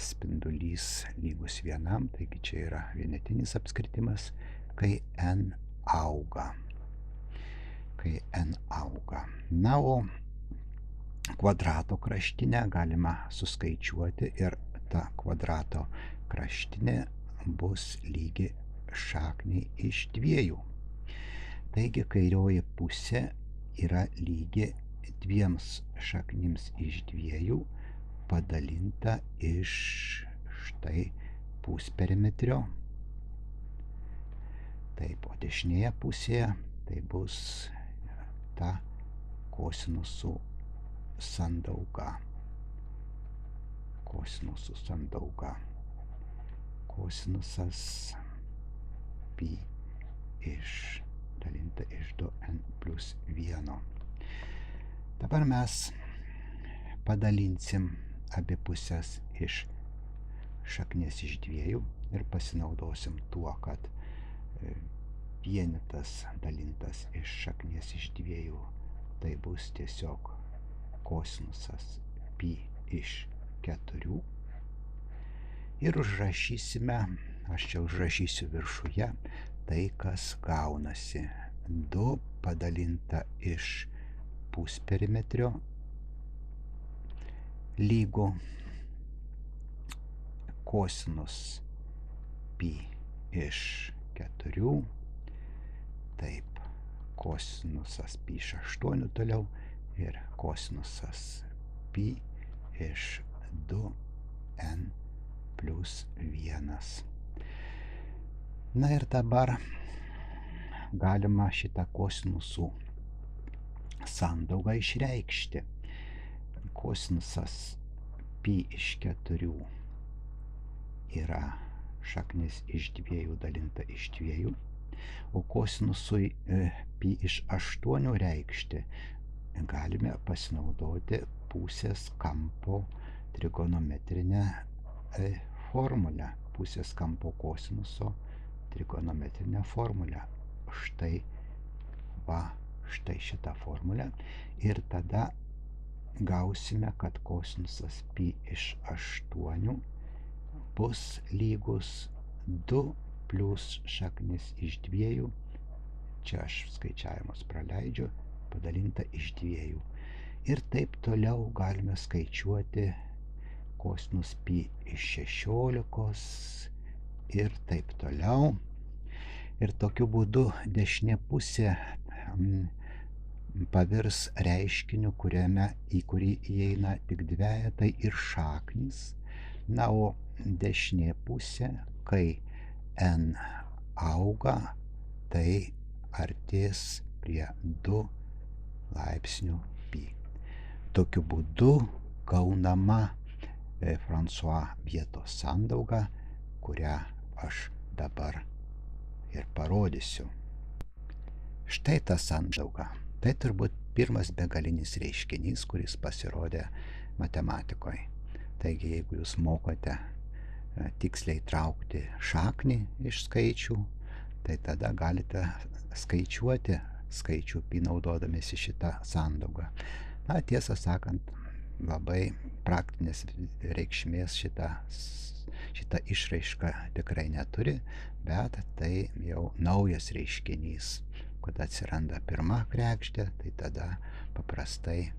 spindulys lygus 1, taigi čia yra vienetinis apskritimas, kai n auga. Na, o kvadrato kraštinę galima suskaičiuoti ir ta kvadrato kraštinė bus lygi šakniai iš 2. Taigi kairioji pusė yra lygi 2 šaknims iš 2 padalinta iš štai pusperimetrio. Taip, o dešinėje pusėje tai bus ta kosinusų sandauga. Kosinusas pi dalinta iš 2n plus 1. Dabar mes padalinsim abi pusės iš šaknies iš 2 ir pasinaudosim tuo, kad vienetas dalintas iš šaknies iš 2, tai bus tiesiog kosinusas pi iš 4. Ir užrašysime, aš čia užrašysiu viršuje, tai kas gaunasi. 2 padalinta iš pusperimetrio lygu kosinus pi iš 4. Taip, kosinusas pi iš 8 toliau ir kosinusas pi iš 2n plus 1. Na ir dabar galima šitą kosinusų sandaugą išreikšti. Kosinusas pi iš 4 yra šaknis iš 2 dalinta iš 2, o kosinusui pi iš 8 reikšti galime pasinaudoti pusės kampo trigonometrinę formulę. Pusės kampo kosinuso trigonometrinę formulę. Štai šitą formulę. Ir tada gausime, kad kosinusas pi iš 8 bus lygus 2 plus šaknis iš 2, čia aš skaičiavimus praleidžiu, padalinta iš 2. Ir taip toliau galime skaičiuoti kosinus pi iš 16 ir taip toliau. Ir tokiu būdu dešinė pusė pavirs reiškiniu, į kurį įeina tik dvejetai ir šaknys. Na, o dešinė pusė, kai n auga, tai artės prie 2 laipsnių pi. Tokiu būdu gaunama François vietos sandauga, kurią aš dabar ir parodysiu. Štai ta sandauga. Tai turbūt pirmas begalinis reiškinys, kuris pasirodė matematikoje. Taigi, jeigu jūs mokote tiksliai traukti šaknį iš skaičių, tai tada galite skaičiuoti skaičių pi naudodamiesi šitą sandaugą. Na, tiesą sakant, labai praktinės reikšmės šita išraiška tikrai neturi, bet tai jau naujas reiškinys. Kada atsiranda pirma kregždė, tai tada paprastai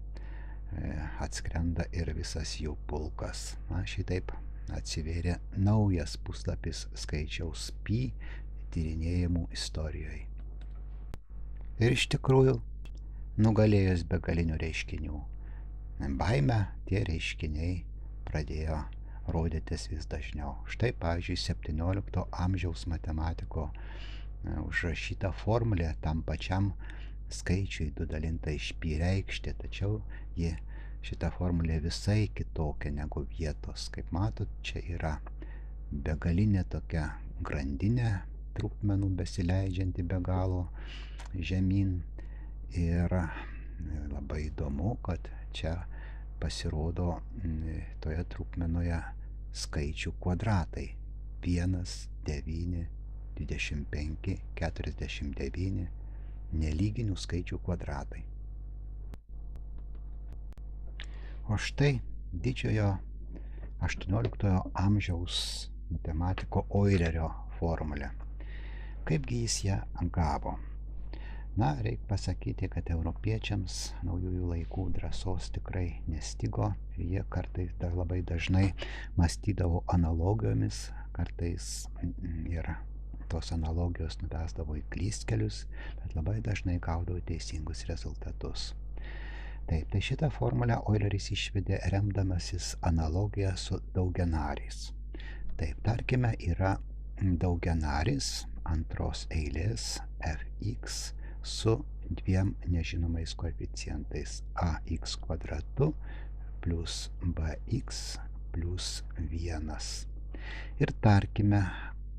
atskrenda ir visas jų pulkas. Na, šitaip atsivėrė naujas puslapis skaičiaus pi tyrinėjimų istorijoje. Ir iš tikrųjų, nugalėjus begalinių reiškinių baimę, tie reiškiniai pradėjo rodytis vis dažniau. Štai, pavyzdžiui, 17 amžiaus matematiko užrašyta formulė tam pačiam skaičiui 2 dalinta iš pi reikšti, tačiau šita formulė visai kitokia negu vietos. Kaip matot, čia yra begalinė tokia grandinė trupmenų besileidžianti be galo žemyn. Ir labai įdomu, kad čia pasirodo toje trupmenoje skaičių kvadratai. 1, 9, 25, 49 nelyginių skaičių kvadratai. O štai didžiojo 18 amžiaus matematiko Eulerio formulė. Kaipgi jis ją gavo? Na, reikia pasakyti, kad europiečiams naujųjų laikų drąsos tikrai nestigo ir jie kartais dar labai dažnai mąstydavo analogijomis, kartais ir tos analogijos nuvesdavo į klystkelius, bet labai dažnai gaudavo teisingus rezultatus. Taip, tai šitą formulę Euleris išvedė remdamasis analogiją su daugianariais. Taip, tarkime, yra daugianaris antros eilės fx su 2 nežinomais koeficientais ax kvadratu plus bx plus 1. Ir tarkime,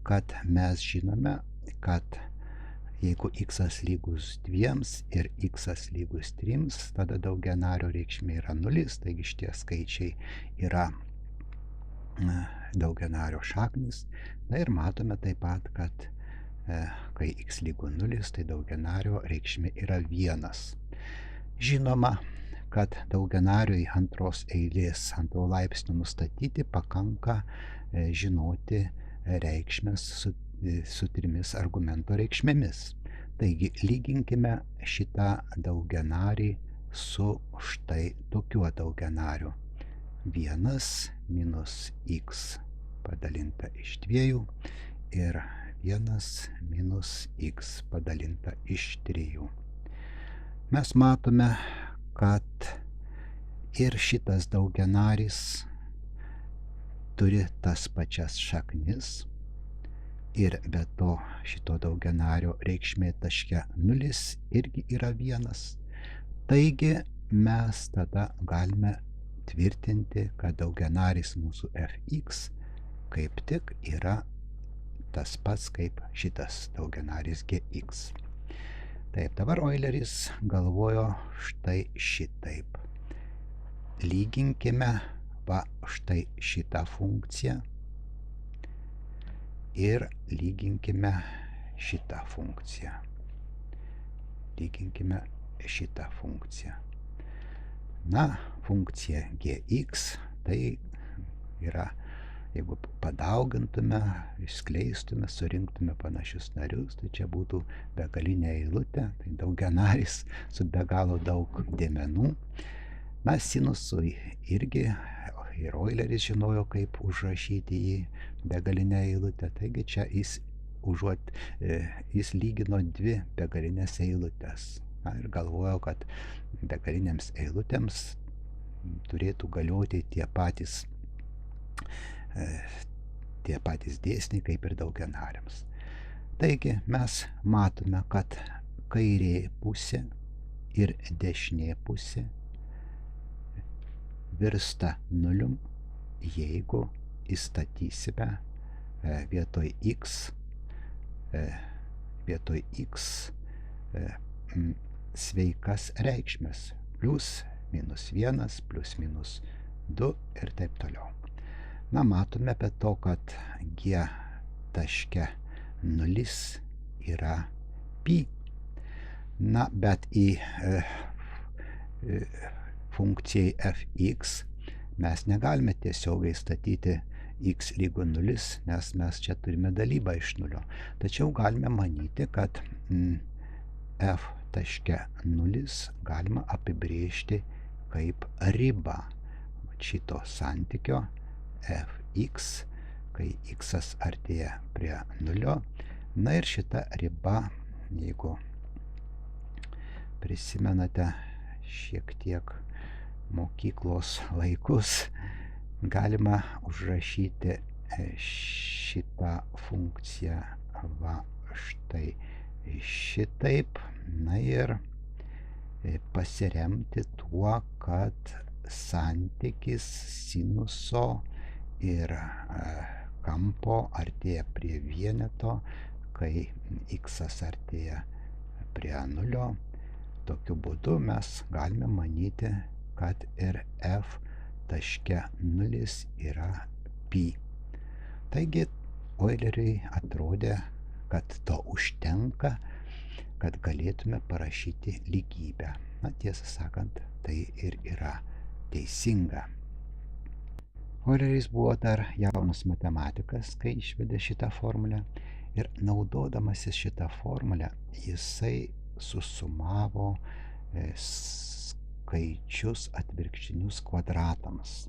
kad mes žinome, kad jeigu x lygus 2 ir x lygus 3, tada daugianario reikšmė yra 0, taigi šitie skaičiai yra daugianario šaknis. Na ir matome taip pat, kad kai x lygu 0, tai daugianario reikšmė yra 1. Žinoma, kad daugianariui antros eilės antro laipsnio nustatyti pakanka žinoti reikšmes su 3 argumento reikšmėmis. Taigi lyginkime šitą daugianarį su štai tokiu daugianariu. 1 minus x padalinta iš 2 ir 1 minus x padalinta iš 3. Mes matome, kad ir šitas daugianaris turi tas pačias šaknis ir be to šito daugianario reikšmė taške 0 irgi yra 1. Taigi mes tada galime tvirtinti, kad daugianaris mūsų fx kaip tik yra tas pats kaip šitas daugianaris gx. Taip, dabar Euleris galvojo štai šitaip. Lyginkime va štai šitą funkciją ir lyginkime šitą funkciją. Lyginkime šitą funkciją. Na, funkcija gx tai yra, jeigu padaugintume, išskleistume, surinktume panašius narius, tai čia būtų begalinė eilutė, tai daugianaris su be galo daug dėmenų. Na, sinusui irgi ir Euleris žinojo, kaip užrašyti į begalinę eilutę, taigi čia jis lygino 2 begalinės eilutės. Na, ir galvojo, kad begalinėms eilutėms turėtų galioti tie patys dėsniai kaip ir daugianariams. Taigi mes matome, kad kairė pusė ir dešinė pusė virsta 0, jeigu įstatysime vietoj x sveikas reikšmes. Plius minus 1, plus minus 2 ir taip toliau. Na, matome apie to, kad G taške 0 yra pi. Na, bet į funkcijai fx mes negalime tiesiogiai statyti x lygu 0, nes mes čia turime dalybą iš 0. Tačiau galime manyti, kad f taške 0 galima apibrėžti kaip ribą šito santykio fx, kai x artėja prie 0. Na ir šita riba, jeigu prisimenate šiek tiek mokyklos laikus, galima užrašyti šitą funkciją va štai šitaip. Na ir pasiremti tuo, kad santykis sinuso ir kampo artėja prie vieneto, kai x artėja prie 0. Tokiu būdu mes galime manyti, kad ir f taške 0 yra pi. Taigi Euleriui atrodė, kad to užtenka, kad galėtume parašyti lygybę. Na, tiesą sakant, tai ir yra teisinga. Euleris buvo dar jaunas matematikas, kai išvedė šitą formulę, ir naudodamasis šitą formulę jisai susumavo skaičius atvirkštinius kvadratams.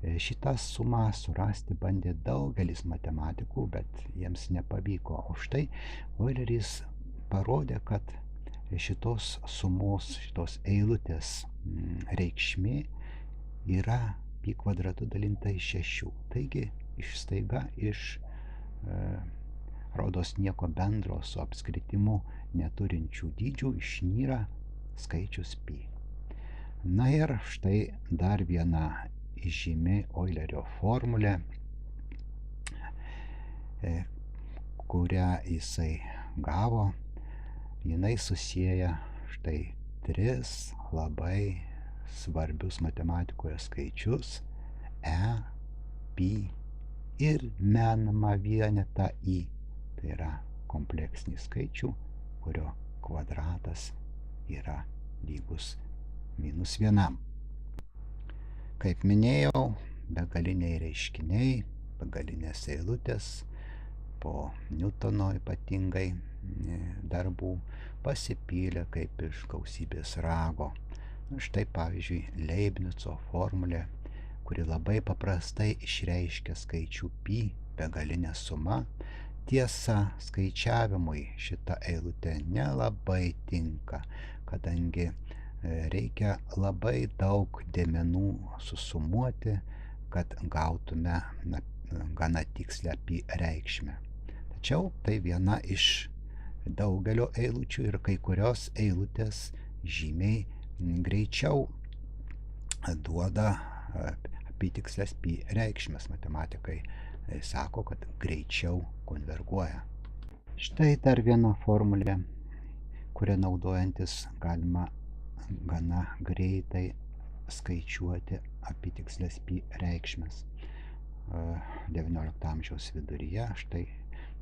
Šitą sumą surasti bandė daugelis matematikų, bet jiems nepavyko. Už tai Euleris parodė, kad šitos sumos, šitos eilutės reikšmė yra pi kvadratu dalinta iš 6. Taigi staiga iš rodos nieko bendro su apskritimu neturinčių dydžių išnyra skaičius pi. Na ir štai dar viena įžymi Eulerio formulė, kurią jisai gavo. Jinai susieja štai 3 labai svarbius matematikoje skaičius e, pi ir menamą vienetą i. Tai yra kompleksinį skaičių, kurio kvadratas yra lygus -1. Kaip minėjau, begaliniai reiškiniai, begalinės eilutės po Newtono ypatingai darbų pasipylė kaip iš gausybės rago. Štai pavyzdžiui Leibnico formulė, kuri labai paprastai išreiškia skaičių pi begalinę sumą. Tiesa, skaičiavimui šita eilutė nelabai tinka, kadangi reikia labai daug dėmenų susumuoti, kad gautume gana tikslę pi reikšmę. Tačiau tai viena iš daugelio eilučių ir kai kurios eilutės žymiai greičiau duoda apytikslės pi reikšmės. Matematikai sako, kad greičiau konverguoja. Štai dar viena formulė, kuria naudojantis galima gana greitai skaičiuoti apytikslės pi reikšmes. XIX amžiaus viduryje štai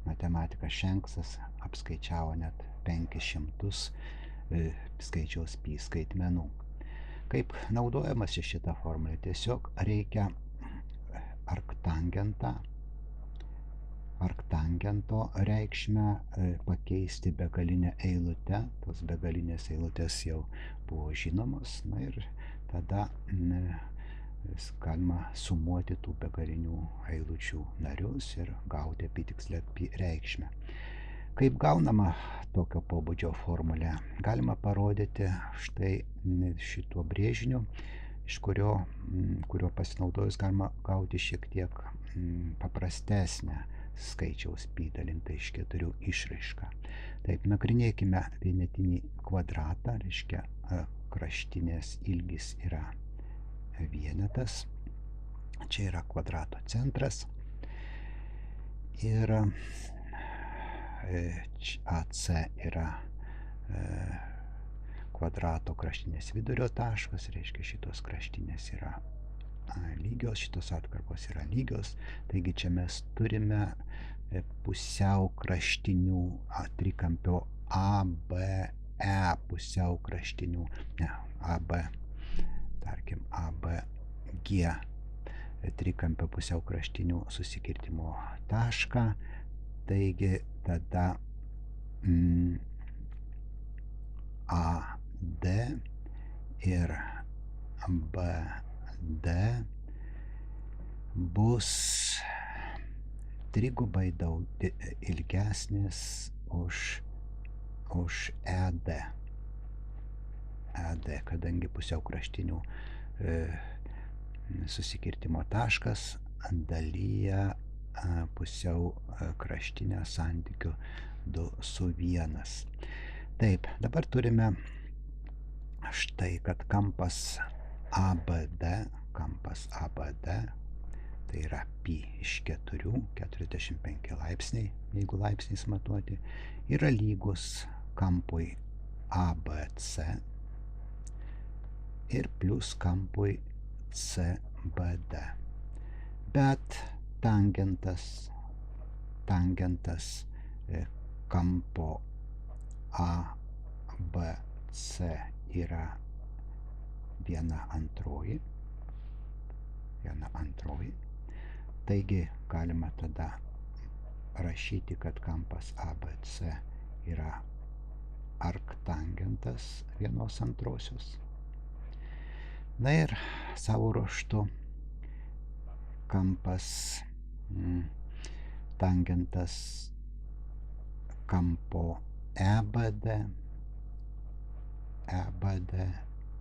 matematikas Shanksas apskaičiavo net 500 skaičiaus pi skaitmenų. Kaip naudojamasi šitą formulę? Tiesiog reikia arktangento reikšmę pakeisti begalinę eilutę. Tos begalinės eilutės jau buvo žinomos. Na ir tada galima sumuoti tų begalinių eilučių narius ir gauti apytikslę pi reikšmę. Kaip gaunama tokio pobūdžio formulė? Galima parodyti štai šituo brėžiniu, iš kurio pasinaudojus galima gauti šiek tiek paprastesnę skaičiaus pi dalinta iš 4 išraišką. Taip, nagrinėkime vienetinį kvadratą, reiškia kraštinės ilgis yra vienetas. Čia yra kvadrato centras. Ir AC yra kvadrato kraštinės vidurio taškas, reiškia šitos kraštinės yra lygios, šitos atkarpos yra lygios, taigi čia mes turime pusiau kraštinių trikampio ABE pusiau kraštinių, AB, tarkim ABG trikampio pusiau kraštinių susikirtimo tašką, taigi tada AD ir BD bus trigubai daug ilgesnis už ED. Kadangi pusiau kraštinių susikirtimo taškas dalyja pusiau kraštinę santykių 2:1. Taip, dabar turime štai, kad kampas ABD, tai yra pi iš 4, 45 laipsniai, jeigu laipsniais matuoti, yra lygus kampui ABC ir plus kampui CBD. Bet tangentas kampo ABC yra 1/2. Taigi galima tada rašyti, kad kampas ABC yra arktangentas 1/2. Na ir savo ruožtu kampas tangentas kampo EBD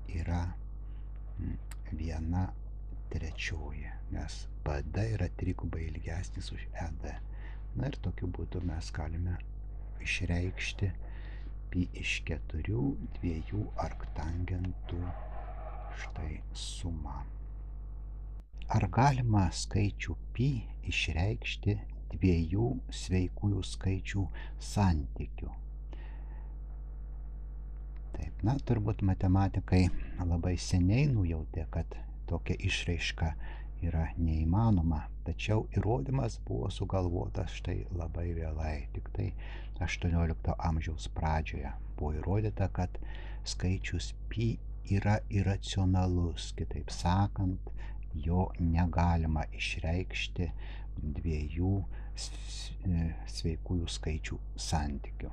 yra 1/3, nes BD yra trigubai ilgesnis už ED. Na ir tokiu būdu mes galime išreikšti pi iš 4 dviejų arktangentų štai sumą. Ar galima skaičių pi išreikšti dviejų sveikųjų skaičių santykiu? Taip, turbūt matematikai labai seniai nujautė, kad tokia išraiška yra neįmanoma, tačiau įrodymas buvo sugalvotas štai labai vėlai, tik tai 18 amžiaus pradžioje buvo įrodyta, kad skaičius pi yra iracionalus, kitaip sakant, jo negalima išreikšti dviejų sveikųjų skaičių santykių.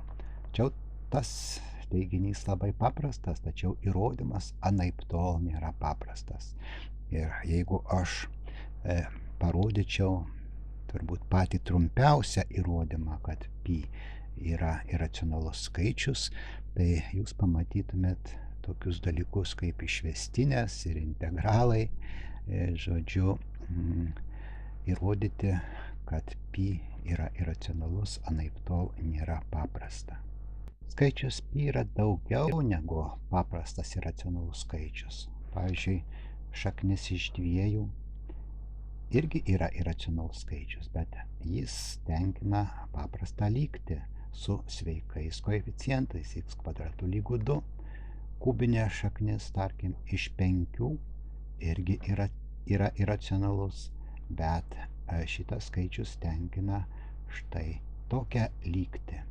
Tačiau tas teiginys labai paprastas, tačiau įrodymas anaiptol nėra paprastas. Ir jeigu aš parodyčiau turbūt patį trumpiausią įrodymą, kad pi yra iracionalus skaičius, tai jūs pamatytumėt tokius dalykus kaip išvestinės ir integralai. Žodžiu, įrodyti, kad pi yra iracionalus, anaiptol nėra paprasta. Skaičius pi yra daugiau negu paprastas iracionalus skaičius. Pavyzdžiui, šaknis iš 2 irgi yra iracionalus skaičius, bet jis tenkina paprastą lygtį su sveikais koeficientais x² lygu 2. Kubinė šaknis, tarkim, iš 5 irgi yra iracionalus, bet šitas skaičius tenkina štai tokią lygtį.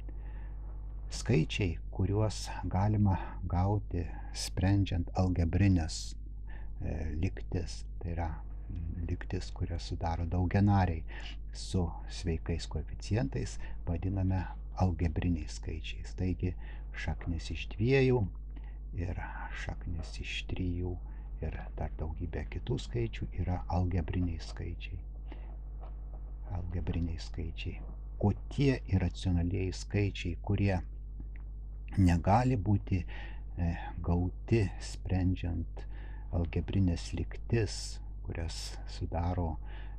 Skaičiai, kuriuos galima gauti sprendžiant algebrinės lygtis, tai yra lygtis, kurias sudaro daugianariai su sveikais koeficientais, vadiname algebriniais skaičiais. Taigi šaknis iš 2 ir šaknis iš 3 ir dar daugybė kitų skaičių yra algebriniai skaičiai. O tie iracionalieji skaičiai, kurie negali būti gauti sprendžiant algebrinės lygtis, kurias sudaro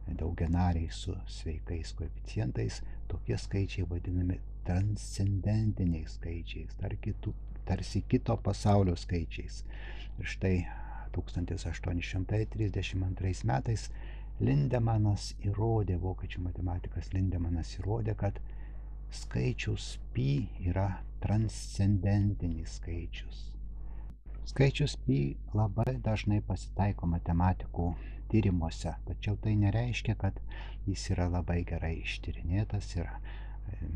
daugianariai su sveikais koeficientais, tokie skaičiai vadinami transcendentiniais skaičiais, tarsi kito pasaulio skaičiais. Ir štai 1832 metais Lindemanas įrodė, vokiečių matematikas Lindemanas įrodė, kad skaičius pi yra transcendentinis skaičius. Skaičius pi labai dažnai pasitaiko matematikų tyrimuose, tačiau tai nereiškia, kad jis yra labai gerai ištyrinėtas ir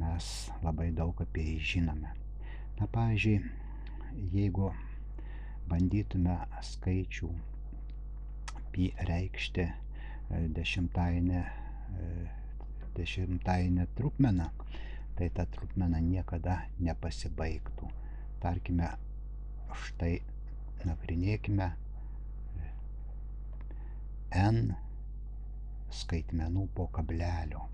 mes labai daug apie jį žinome. Na, pavyzdžiui, jeigu bandytume skaičių pi reikšti dešimtainę trupmeną, tai ta trupmena niekada nepasibaigtų. Tarkime, štai nagrinėkime n skaitmenų po kablelio.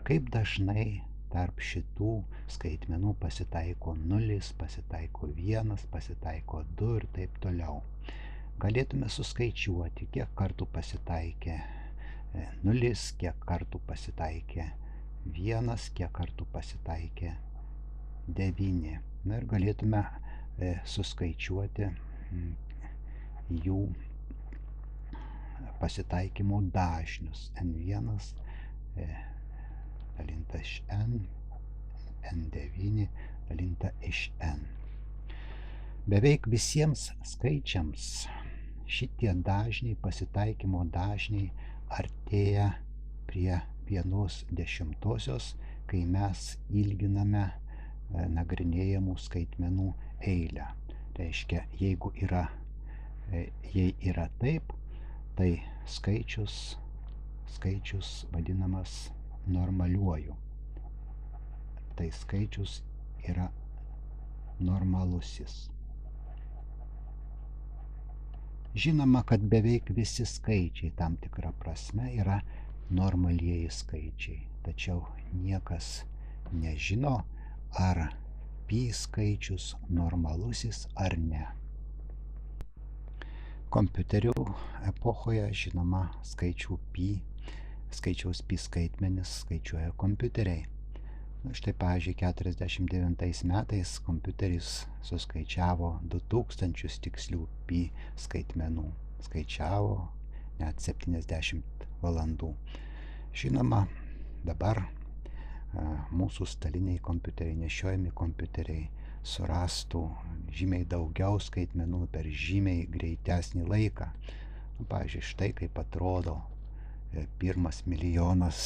Kaip dažnai tarp šitų skaitmenų pasitaiko 0, pasitaiko 1, pasitaiko 2 ir taip toliau. Galėtume suskaičiuoti, kiek kartų pasitaikė 0, kiek kartų pasitaikė 1, kiek kartų pasitaikė 9. Na ir galėtume suskaičiuoti jų pasitaikymo dažnius. N1 dalinta iš n, n9 dalinta iš n. Beveik visiems skaičiams šitie dažniai, pasitaikymo dažniai artėja prie 1/10, kai mes ilginame nagrinėjamų skaitmenų eilę. Reiškia, jei yra taip, tai skaičius vadinamas normaliuoju. Tai skaičius yra normalusis. Žinoma, kad beveik visi skaičiai tam tikra prasme yra normalieji skaičiai, tačiau niekas nežino, ar pi skaičius normalusis ar ne. Kompiuterių epochoje, žinoma, skaičiaus pi skaitmenis skaičiuoja kompiuteriai. Štai, pavyzdžiui, 49 metais kompiuteris suskaičiavo 2000 tikslių pi skaitmenų. Skaičiavo net 70 valandų. Žinoma, dabar mūsų staliniai kompiuteriai, nešiojami kompiuteriai surastų žymiai daugiau skaitmenų per žymiai greitesnį laiką. Pavyzdžiui, štai kaip atrodo 1 milijonas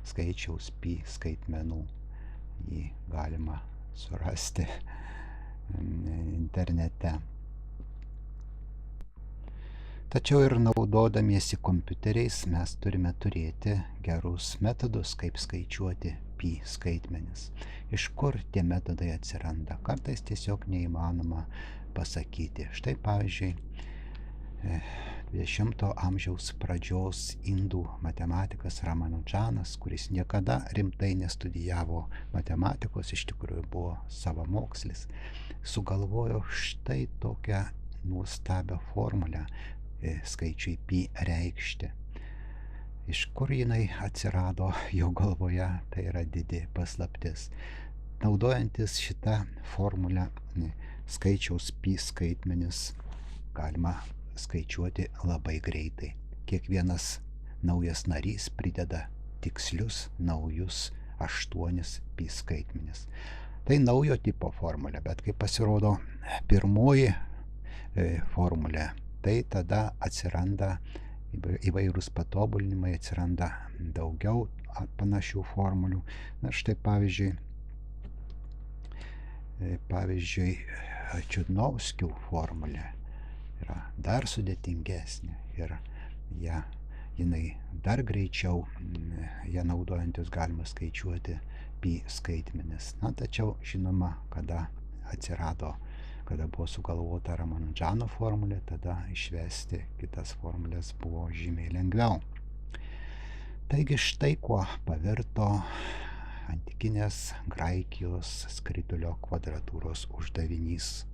skaičiaus pi skaitmenų. Jį galima surasti internete. Tačiau ir naudodamiesi kompiuteriais mes turime turėti gerus metodus, kaip skaičiuoti pi skaitmenis. Iš kur tie metodai atsiranda? Kartais tiesiog neįmanoma pasakyti. Štai, pavyzdžiui, 20 amžiaus pradžios indų matematikas Ramanudžanas, kuris niekada rimtai nestudijavo matematikos, iš tikrųjų buvo savamokslis, sugalvojo štai tokią nuostabią formulę skaičiui pi reikšti. Iš kur jinai atsirado jo galvoje, tai yra didi paslaptis. Naudojantis šitą formulę skaičiaus pi skaitmenis galima skaičiuoti labai greitai. Kiekvienas naujas narys prideda tikslius naujus 8 pi skaitmenis. Tai naujo tipo formulė, bet kai pasirodo pirmoji formulė, tai tada atsiranda įvairūs patobulinimai, atsiranda daugiau panašių formulių. Na, štai pavyzdžiui, Čiudnovskių formulė yra dar sudėtingesnė ir jinai dar greičiau, ją naudojantis galima skaičiuoti pi skaitmenis. Na, tačiau žinoma, kada buvo sugalvota Ramanudžano formulė, tada išvesti kitas formulės buvo žymiai lengviau. Taigi štai kuo pavirto antikinės Graikijos skritulio kvadratūros uždavinys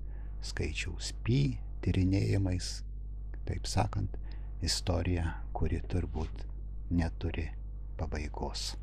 skaičiaus pi tyrinėjimais, taip sakant, istorija, kuri turbūt neturi pabaigos.